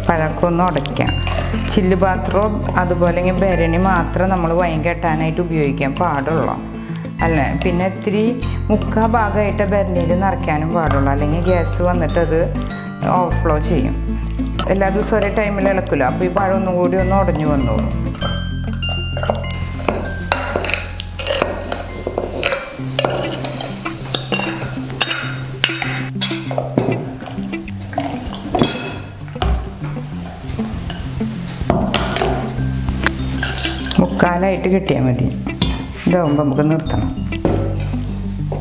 പഴമൊക്കെ ഒന്ന് ഉടയ്ക്കാം. ചില്ല് പാത്രവും അതുപോലെ ഭരണി മാത്രം നമ്മൾ വൈൻ കെട്ടാനായിട്ട് ഉപയോഗിക്കാൻ പാടുള്ളൂ. അല്ലേ, പിന്നെ ഇത്തിരി 3/4 ഭാഗമായിട്ട് ഭരണിയിൽ നിറയ്ക്കാനും പാടുള്ളൂ. അല്ലെങ്കിൽ ഗ്യാസ് വന്നിട്ട് അത് ഓവർഫ്ലോ ചെയ്യും. എല്ലാ ദിവസവും ഒരേ ടൈമിൽ ഇളക്കില്ല. അപ്പോൾ ഈ പഴം ഒന്നും കൂടി ഒന്ന് ഉടഞ്ഞു വന്നോളൂ. മുക്കാലായിട്ട് കിട്ടിയാൽ മതി. ഇതാവുമ്പോൾ നമുക്ക് നിർത്തണം.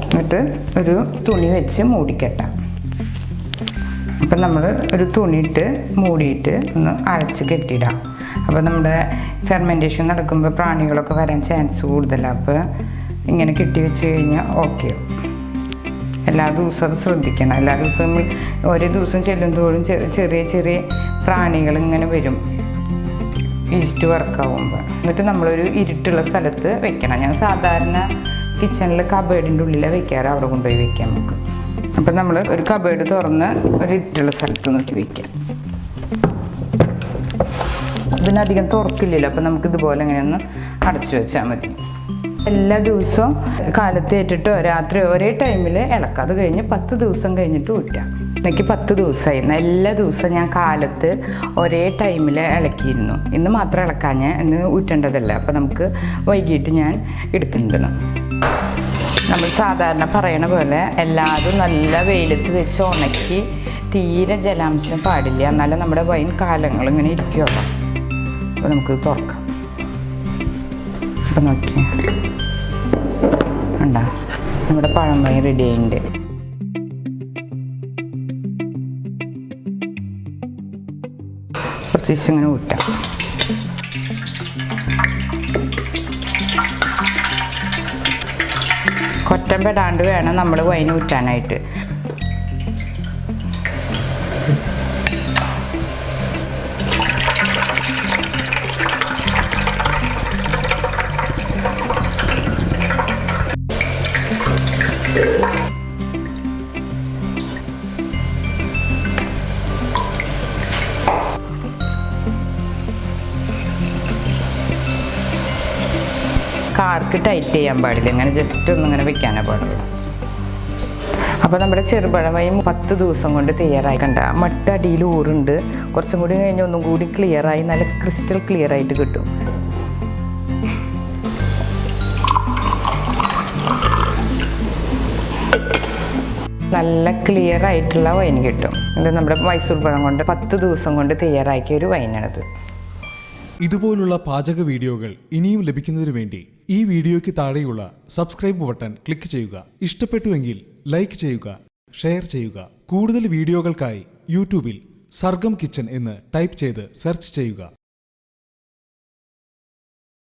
എന്നിട്ട് ഒരു തുണി വെച്ച് മൂടിക്കെട്ടാം. അപ്പം നമ്മൾ ഒരു തുണിയിട്ട് മൂടിയിട്ട് ഒന്ന് അടച്ച് കെട്ടിയിടാം. അപ്പോൾ നമ്മുടെ ഫെർമെൻറ്റേഷൻ നടക്കുമ്പോൾ പ്രാണികളൊക്കെ വരാൻ ചാൻസ് കൂടുതലാണ്. അപ്പോൾ ഇങ്ങനെ കെട്ടി വെച്ച് കഴിഞ്ഞാൽ ഓക്കെ. എല്ലാ ദിവസവും അത് ശ്രദ്ധിക്കണം. എല്ലാ ദിവസവും ഓരോ ദിവസം ചെല്ലുന്തോറും ചെറിയ ചെറിയ പ്രാണികൾ ഇങ്ങനെ വരും ഈസ്റ്റ് വർക്കാവുമ്പോൾ. എന്നിട്ട് നമ്മളൊരു ഇരുട്ടുള്ള സ്ഥലത്ത് വെക്കണം. ഞാൻ സാധാരണ കിച്ചണിൽ കബേർഡിൻ്റെ ഉള്ളിലാണ് വെക്കാറ്. അവിടെ കൊണ്ടുപോയി വെക്കാം നമുക്ക്. അപ്പം നമ്മൾ ഒരു കബേർഡ് തുറന്ന് ഒരു ഇരുട്ടുള്ള സ്ഥലത്ത് നോക്കി വെക്കാം. ഇതിനധികം തുറക്കില്ലല്ലോ. അപ്പം നമുക്ക് ഇതുപോലെ ഇങ്ങനെ ഒന്ന് അടച്ചു വെച്ചാൽ മതി. എല്ലാ ദിവസവും കാലത്ത് ഏറ്റിട്ടോ രാത്രി ഒരേ ടൈമിൽ ഇളക്കാം. അത് കഴിഞ്ഞ് 10 ദിവസം കഴിഞ്ഞിട്ട് ഊറ്റാം. എനിക്ക് 10 ദിവസമായിരുന്നു. എല്ലാ ദിവസവും ഞാൻ കാലത്ത് ഒരേ ടൈമിൽ ഇളക്കിയിരുന്നു. ഇന്ന് മാത്രം ഇളക്കാൻ ഞാൻ ഇന്ന് ഊറ്റേണ്ടതല്ല. അപ്പോൾ നമുക്ക് വൈകിട്ട് ഞാൻ എടുക്കുന്നതാണ്. നമ്മൾ സാധാരണ പറയണ പോലെ എല്ലാതും നല്ല വെയിലത്ത് വെച്ച് ഉണക്കി തീരെ ജലാംശം പാടില്ല. എന്നാലും നമ്മുടെ വൈൻ കാലങ്ങൾ ഇങ്ങനെ ഇരിക്കുമല്ലോ. അപ്പോൾ നമുക്ക് തുറക്കാം. അപ്പം നോക്കിയാൽ ഉണ്ടാ നമ്മുടെ പഴം വൈൻ റെഡി ആയിട്ടുണ്ട്. കുറച്ച് ദിവസം ഇങ്ങനെ ഊറ്റാം. കൊറ്റം പെടാണ്ട് വേണം നമ്മൾ വൈൻ ഊറ്റാനായിട്ട്. കാർക്ക് ടൈറ്റ് ചെയ്യാൻ പാടില്ല, ഇങ്ങനെ ജസ്റ്റ് ഒന്നിങ്ങനെ വെക്കാനേ പാടുള്ളൂ. അപ്പോൾ നമ്മുടെ ചെറുപഴം വൈൻ 10 ദിവസം കൊണ്ട് തയ്യാറായി. കണ്ട മട്ട അടിയിൽ ഊറുണ്ട്. കുറച്ചും കൂടി കഴിഞ്ഞ് ഒന്നും കൂടി ക്ലിയറായി, നല്ല ക്രിസ്റ്റൽ ക്ലിയർ ആയിട്ട് കിട്ടും. നല്ല ക്ലിയർ ആയിട്ടുള്ള വൈൻ കിട്ടും. ഇത് നമ്മുടെ മൈസൂർ പഴം കൊണ്ട് 10 ദിവസം കൊണ്ട് തയ്യാറാക്കിയ ഒരു വൈനാണിത്. ഇതുപോലുള്ള പാചക വീഡിയോകൾ ഇനിയും ലഭിക്കുന്നതിന് വേണ്ടി ഈ വീഡിയോയ്ക്ക് താഴെയുള്ള സബ്സ്ക്രൈബ് ബട്ടൺ ക്ലിക്ക് ചെയ്യുക. ഇഷ്ടപ്പെട്ടുവെങ്കിൽ ലൈക്ക് ചെയ്യുക, ഷെയർ ചെയ്യുക. കൂടുതൽ വീഡിയോകൾക്കായി യൂട്യൂബിൽ സർഗം കിച്ചൻ എന്ന് ടൈപ്പ് ചെയ്ത് സെർച്ച് ചെയ്യുക.